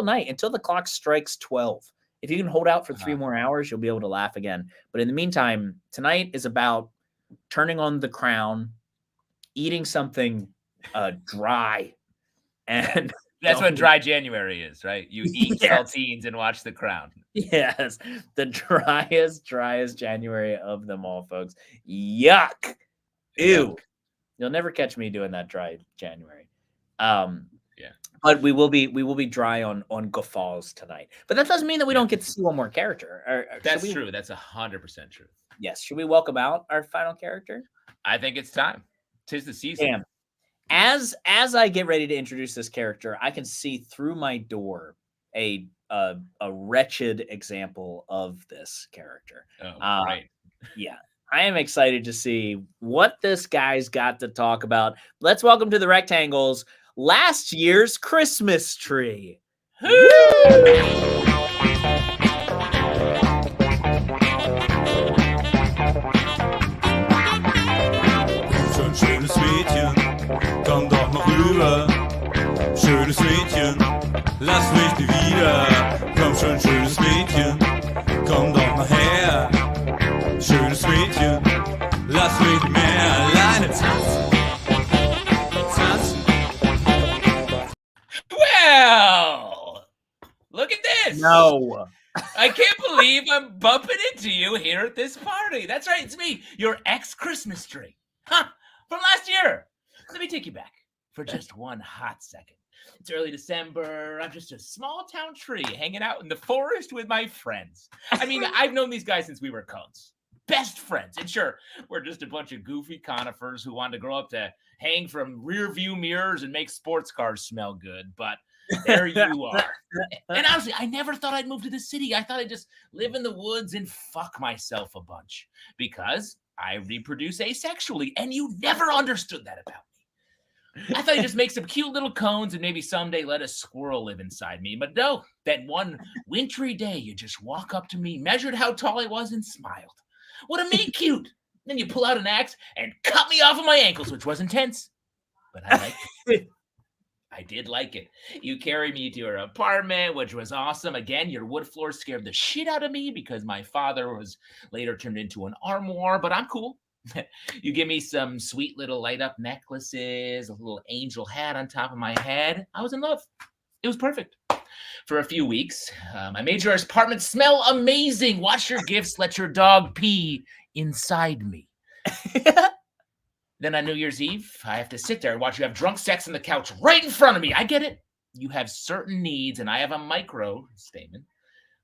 night, until the clock strikes 12. If you can hold out for 3 more hours, you'll be able to laugh again. But in the meantime, tonight is about turning on the crown, eating something dry, and that's what dry January is, right? You eat saltines and watch The Crown. Yes, the driest January of them all, folks. Yuck. Ew. You'll never catch me doing that dry January. But we will be dry on guffaws tonight. But that doesn't mean that we don't get to see one more character. That's true. That's 100% true. Yes. Should we welcome out our final character? I think it's time. 'Tis the season. Damn. As I get ready to introduce this character, I can see through my door a wretched example of this character. Oh, right. Yeah. I am excited to see what this guy's got to talk about. Let's welcome to the Rectangles last year's Christmas tree. Schon schönes Mädchen, komm doch noch rüber. Schönes Mädchen, lass mich nie wieder. Komm schon, schönes Mädchen, komm doch noch her. Schönes Mädchen, lass mich mehr alleine tanzen. Well, look at this. No. I can't believe I'm bumping into you here at this party. That's right, it's me, your ex-Christmas tree. Huh, from last year. Let me take you back for just one hot second. It's early December. I'm just a small town tree hanging out in the forest with my friends. I mean, I've known these guys since we were cones. Best friends. And sure, we're just a bunch of goofy conifers who wanted to grow up to hang from rear view mirrors and make sports cars smell good. But there you are. And honestly, I never thought I'd move to the city. I thought I'd just live in the woods and fuck myself a bunch because I reproduce asexually. And you never understood that about me. I thought I'd just make some cute little cones and maybe someday let a squirrel live inside me. But no, that one wintry day, you just walk up to me, measured how tall I was, and smiled. What a meet cute. Then you pull out an axe and cut me off of my ankles, which was intense. But I liked it. I did like it. You carried me to your apartment, which was awesome. Again, your wood floor scared the shit out of me because my father was later turned into an armoire, but I'm cool. You give me some sweet little light up necklaces, a little angel hat on top of my head. I was in love. It was perfect. For a few weeks, I made your apartment smell amazing. Watch your gifts. Let your dog pee inside me. Then on New Year's Eve, I have to sit there and watch you have drunk sex on the couch right in front of me. I get it. You have certain needs, and I have a micro statement,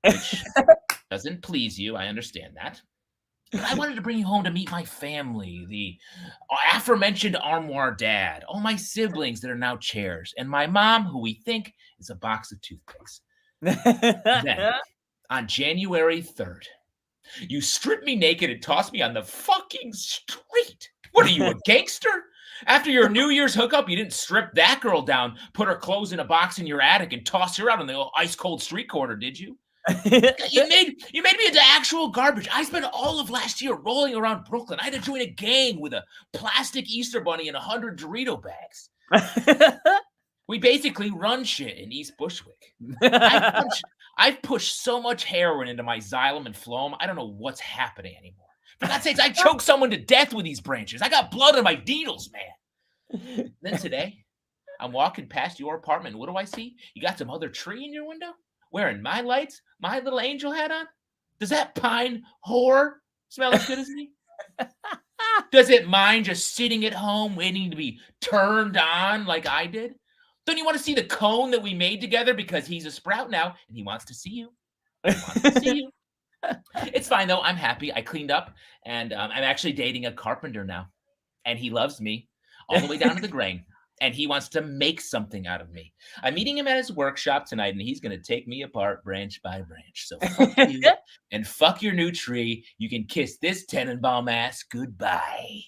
which doesn't please you. I understand that. But I wanted to bring you home to meet my family, the aforementioned armoire dad, all my siblings that are now chairs, and my mom, who we think is a box of toothpicks. Then, on January 3rd, you stripped me naked and tossed me on the fucking street. What are you, a gangster? After your New Year's hookup, you didn't strip that girl down, put her clothes in a box in your attic, and toss her out on the ice-cold street corner, did you? You made me into actual garbage. I spent all of last year rolling around Brooklyn. I had to join a gang with a plastic Easter bunny and 100 Dorito bags. We basically run shit in East Bushwick. I've pushed so much heroin into my xylem and phloem, I don't know what's happening anymore. For God's sakes, I choked someone to death with these branches. I got blood on my needles, man. Then today, I'm walking past your apartment, and what do I see? You got some other tree in your window? Wearing my lights, my little angel hat on? Does that pine whore smell as good as me? Does it mind just sitting at home waiting to be turned on like I did? Don't you want to see the cone that we made together because he's a sprout now and he wants to see you? He wants to see you. It's fine, though. I'm happy. I cleaned up, and I'm actually dating a carpenter now, and he loves me all the way down to the grain. And he wants to make something out of me. I'm meeting him at his workshop tonight, and he's going to take me apart branch by branch. So fuck you and fuck your new tree. You can kiss this Tenenbaum ass goodbye.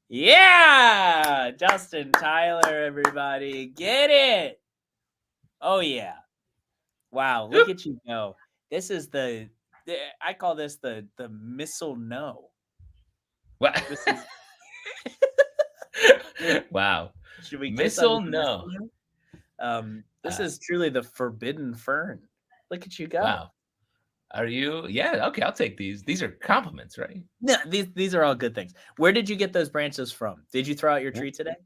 Yeah! Justin Tyler, everybody. Get it! Oh, yeah. Wow, look at you go. This is I call this the missile no. What? This is... Wow. Should we kiss Missile? under the No. mistletoe? This is truly the forbidden fern. Look at you go. Wow. Are you? Yeah. Okay. I'll take these. These are compliments, right? Yeah, these are all good things. Where did you get those branches from? Did you throw out your tree today?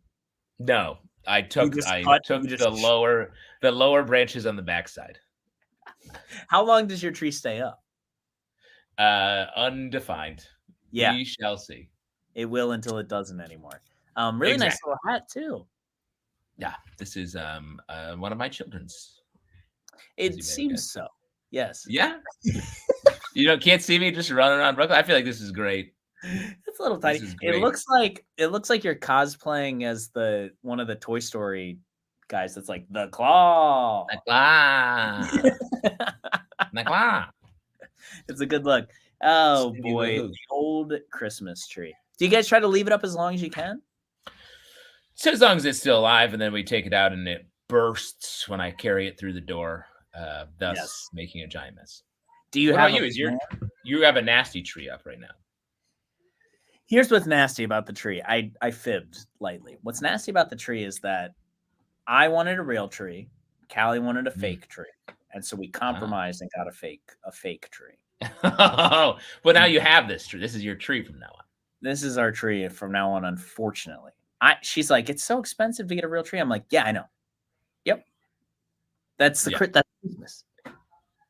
No. I took the lower branches on the backside. How long does your tree stay up? Undefined. Yeah. We shall see. It will until it doesn't anymore. Really nice little hat too. Yeah, this is one of my children's. It seems so. Yes. Yeah. Can't see me just running around Brooklyn. I feel like this is great. It's a little tiny. It looks like you're cosplaying as one of the Toy Story guys. That's like the claw. The claw. The claw. It's a good look. Oh boy, the old Christmas tree. Do you guys try to leave it up as long as you can? So as long as it's still alive, and then we take it out and it bursts when I carry it through the door, thus making a giant mess. Do you have you have a nasty tree up right now? Here's what's nasty about the tree. I fibbed lightly. What's nasty about the tree is that I wanted a real tree. Callie wanted a fake tree. And so we compromised and got a fake tree. Oh, well, now you have this tree. This is your tree from now on. This is our tree from now on, unfortunately. She's like, it's so expensive to get a real tree. I'm like, yeah, I know. Yep. That's that's Christmas.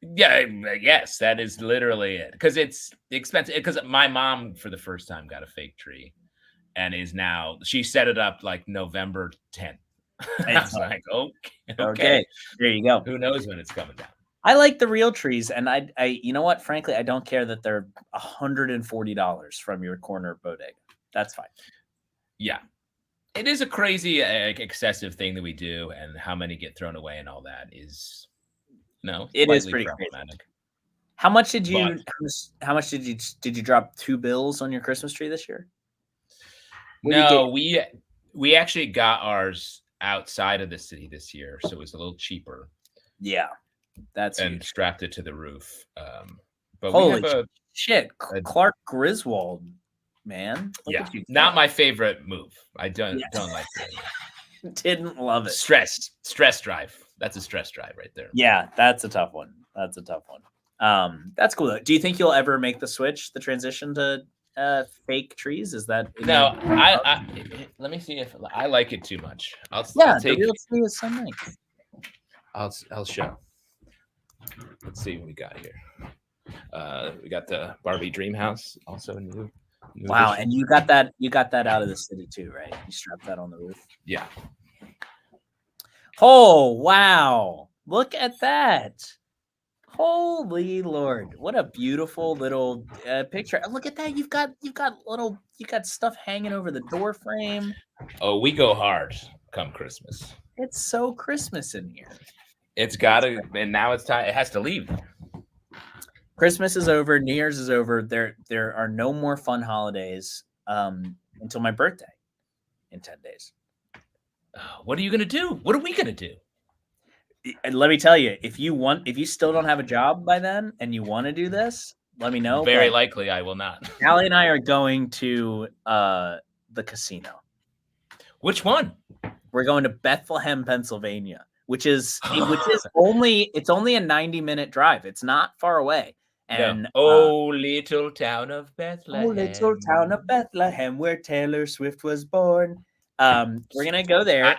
Yeah, yes, that is literally it. Because it's expensive. Because my mom, for the first time, got a fake tree, and she set it up like November 10th. I was like, okay, there you go. Who knows when it's coming down? I like the real trees, and I you know what? Frankly, I don't care that they're $140 from your corner bodega. That's fine. Yeah, it is a crazy, excessive thing that we do, and how many get thrown away and all that is. No, it is pretty problematic. How much did you? How much did you drop 2 bills on your Christmas tree this year? No, we actually got ours outside of the city this year, so it was a little cheaper. Yeah, that's and huge. Strapped it to the roof. But holy shit, Clark Griswold, man! Yeah, not my favorite move. I don't like it. Didn't love it. Stress drive. That's a stress drive right there. Yeah, that's a tough one. That's cool though. Do you think you'll ever make the transition to fake trees? Is that no? I let me see if I like it too much. I'll take the real tree is so nice. I'll show. Let's see what we got here. We got the Barbie Dream House, also new. Wow, edition. And you got that out of the city too, right? You strapped that on the roof. Yeah. Oh, wow. Look at that. Holy Lord. What a beautiful little picture. Look at that. You've got stuff hanging over the door frame. Oh, we go hard come Christmas. It's so Christmas in here. It's got to, and now it's time. It has to leave. Christmas is over. New Year's is over. There are no more fun holidays until my birthday in 10 days. What are you going to do? What are we going to do? And let me tell you, if you still don't have a job by then and you want to do this, let me know. Very likely I will not. Allie and I are going to the casino. Which one? We're going to Bethlehem, Pennsylvania, which is only a 90-minute drive. It's not far away. And little town of Bethlehem. Oh, little town of Bethlehem, where Taylor Swift was born. We're gonna go there.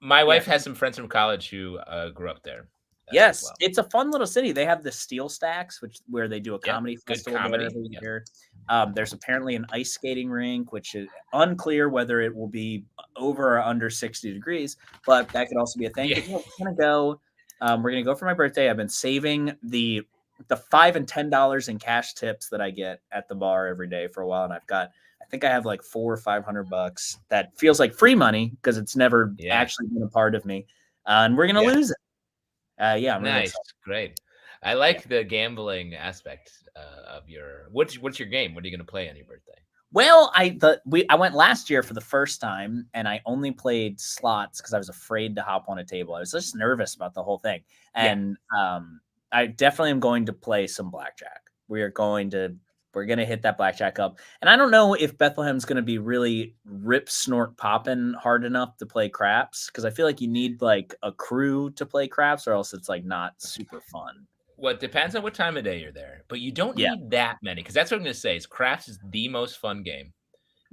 My wife has some friends from college who grew up there. Yes, well. It's a fun little city. They have the Steel Stacks, where they do a comedy festival every year. There's apparently an ice skating rink, which is unclear whether it will be over or under 60 degrees, but that could also be a thing. Yeah. We're gonna go for my birthday. I've been saving the $5 and $10 in cash tips that I get at the bar every day for a while, and I think I have like $400 or $500 that feels like free money because it's never actually been a part of me, and we're gonna lose it. I'm nice, great. I like the gambling aspect of your. What's your game? What are you gonna play on your birthday? Well, I went last year for the first time, and I only played slots because I was afraid to hop on a table. I was just nervous about the whole thing, and I definitely am going to play some blackjack. We're going to We're going to hit that blackjack up. And I don't know if Bethlehem's going to be really rip, snort, popping hard enough to play craps, because I feel like you need like a crew to play craps, or else it's like not super fun. Well, it depends on what time of day you're there, but you don't need that many, because that's what I'm going to say is craps is the most fun game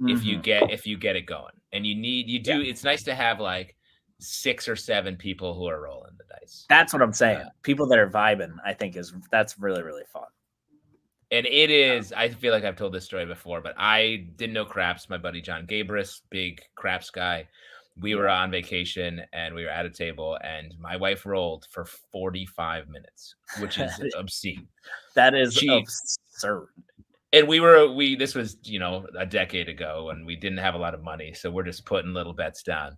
if you get it going. And it's nice to have like 6 or 7 people who are rolling the dice. That's what I'm saying. People that are vibing, I think that's really, really fun. And it is, I feel like I've told this story before, but I didn't know craps. My buddy John Gabris, big craps guy. We were on vacation and we were at a table and my wife rolled for 45 minutes, which is obscene. That is absurd. And this was, a decade ago and we didn't have a lot of money. So we're just putting little bets down.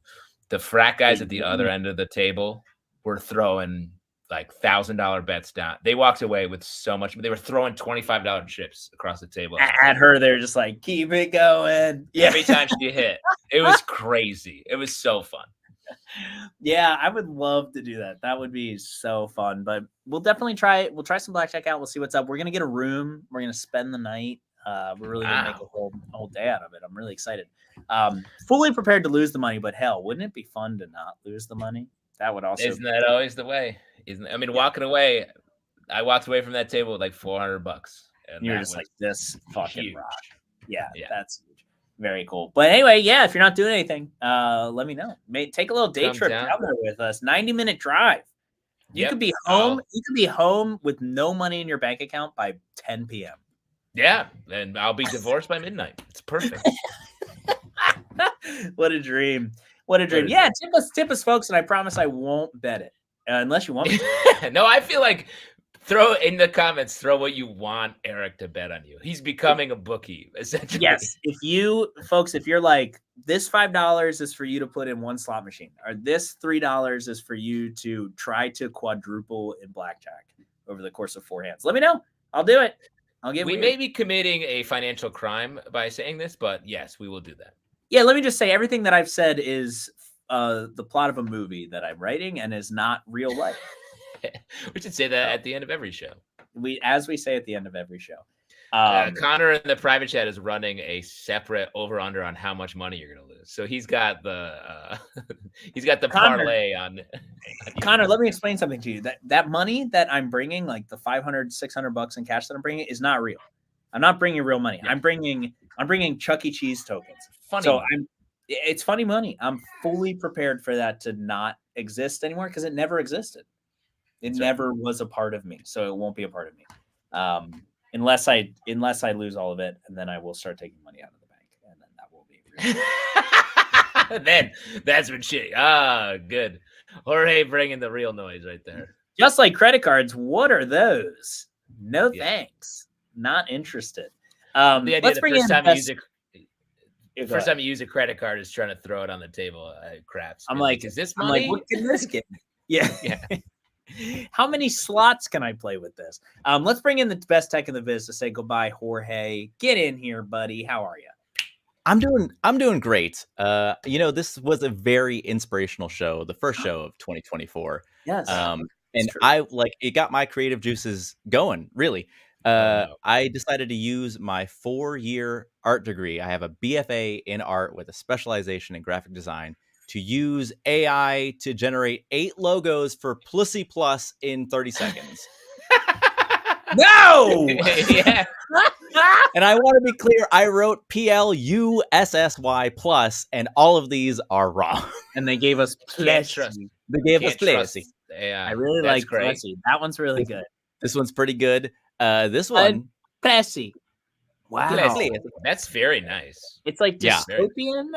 The frat guys at the other end of the table were throwing like $1,000 bets down. They walked away with so much. They were throwing $25 chips across the table at her. They're just like, keep it going. Yeah. Every time she hit, it was crazy. It was so fun. Yeah, I would love to do that. That would be so fun. But we'll definitely try it. We'll try some blackjack out. We'll see what's up. We're gonna get a room. We're gonna spend the night. We're really gonna make a whole day out of it. I'm really excited. Fully prepared to lose the money, but hell, wouldn't it be fun to not lose the money? That would also. Isn't that always the way? Walking away, I walked away from that table with like $400, and you're just like, this fucking rock. Yeah, that's huge. Very cool. But anyway, yeah, if you're not doing anything, let me know. Take a little day trip down there with us. 90-minute drive. You could be home. You could be home with no money in your bank account by 10 p.m. Yeah, and I'll be divorced by midnight. It's perfect. What a dream. What a dream. Yeah, tip us, folks, and I promise I won't bet it. Unless you want me to. No, I feel like throw in the comments, throw what you want Eric to bet on you. He's becoming a bookie, essentially. Yes. If you're like, this $5 is for you to put in one slot machine, or this $3 is for you to try to quadruple in blackjack over the course of 4 hands, let me know. I'll do it. We may be committing a financial crime by saying this, but yes, we will do that. Yeah, let me just say everything that I've said is the plot of a movie that I'm writing and is not real life. We should say that at the end of every show. As we say at the end of every show. Connor in the private chat is running a separate over/under on how much money you're going to lose. So he's got the parlay on. Connor, let me explain something to you. That money that I'm bringing, like the $500-$600 in cash that I'm bringing, is not real. I'm not bringing real money. Yeah. I'm bringing Chuck E. Cheese tokens. It's funny money. I'm fully prepared for that to not exist anymore because it never existed. It never was a part of me, so it won't be a part of me. Unless I lose all of it, and then I will start taking money out of the bank, and then that will be real. Then that's when shit. Good. Jorge bringing the real noise right there. Just like credit cards, what are those? No thanks. Not interested. The idea the first time you use a credit card is trying to throw it on the table. Craps. I'm like, is this money? I'm like, what can this get me? Yeah. How many slots can I play with this? Let's bring in the best tech in the biz to say goodbye, Jorge. Get in here, buddy. How are you? I'm doing great. This was a very inspirational show, the first show of 2024. Yes. And it got my creative juices going, really. I decided to use my 4-year art degree. I have a BFA in art with a specialization in graphic design to use AI to generate 8 logos for Plussy Plus in 30 seconds. No! Yeah. And I want to be clear, I wrote PLUSSY plus, and all of these are wrong. And they gave us Plessy. They gave us Plessy. I really like Plessy. That one's really good. This one's pretty good. This one, Plessy. Wow, Plessy. That's very nice. It's like dystopian.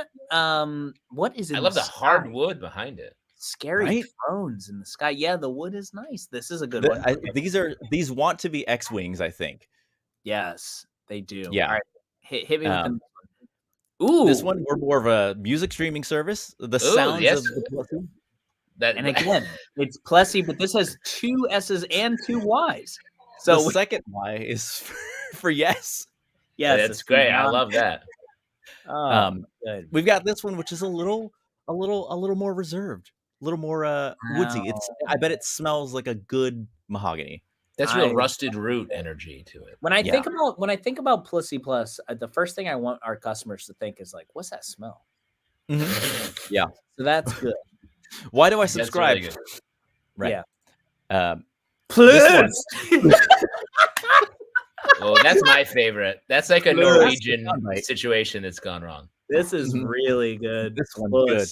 What is it? I love the hard wood behind it. Scary drones in the sky. Yeah, the wood is nice. This is a good one. These want to be X-wings, I think. Yes, they do. Yeah. All right. Hit me with them. Ooh, this one, we're more of a music streaming service. The sounds of the Plessy. And again, it's Plessy, but this has 2 S's and 2 Y's. So the second Y is for yes. Yes, that's great. I love that. Good. We've got this one, which is a little more reserved, a little more woodsy. I bet it smells like a good mahogany. That's real rusted root energy to it. When I think about Plissy Plus, the first thing I want our customers to think is like, what's that smell? Yeah. So that's good. Why do I subscribe? Really Right. Yeah. Plus. Oh, that's my favorite. That's like a Norwegian situation that's gone wrong. This is really good. This one's good.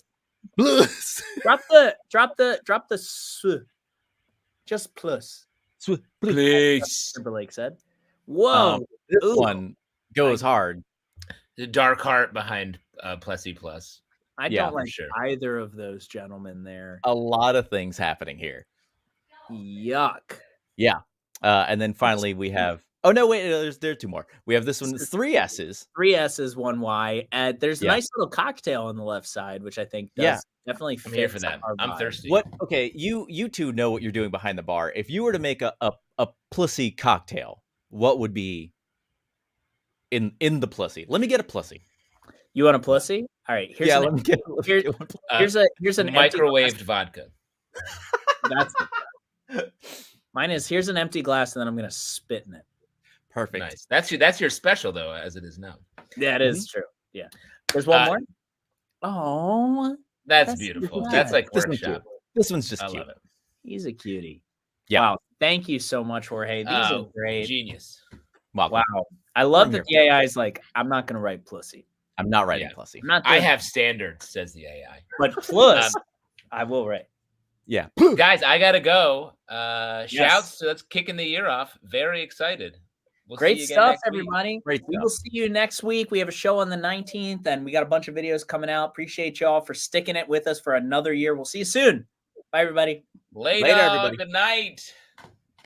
Plus. drop the s. Just plus. Please. Timberlake said. Whoa. This one goes hard. The dark heart behind Plessy Plus. I don't like either of those gentlemen there. A lot of things happening here. Yuck. Yeah. And then finally we have. Oh no! Wait, there's two more. We have this one. It's 3 S's. 3 S's, 1 Y. There's a nice little cocktail on the left side, which I think does definitely fit. I'm here for that. I'm thirsty. What? Okay, you two know what you're doing behind the bar. If you were to make a Plissy cocktail, what would be in the Plissy? Let me get a Plissy. You want a Plissy? All right. Let me get. Here's an microwaved vodka. That's mine is. Here's an empty glass, and then I'm gonna spit in it. Perfect. Nice. That's your special though, as it is now. Yeah, it is true. Yeah. There's one more. Oh, that's beautiful. That's like workshop. This one's just cute. I love it. He's a cutie. Yeah. Wow. Thank you so much, Jorge. These are great. Genius. Wow. I love that the AI is like, I'm not gonna write Plissy. I'm not writing Plissy. I have standards, says the AI. But plus, I will write. Yeah. Guys, I gotta go. Shouts. So that's kicking the year off. Very excited. We'll Great stuff, everybody. Great we will see you next week. We have a show on the 19th, and we got a bunch of videos coming out. Appreciate y'all for sticking it with us for another year. We'll see you soon. Bye, everybody. Later everybody. Good night.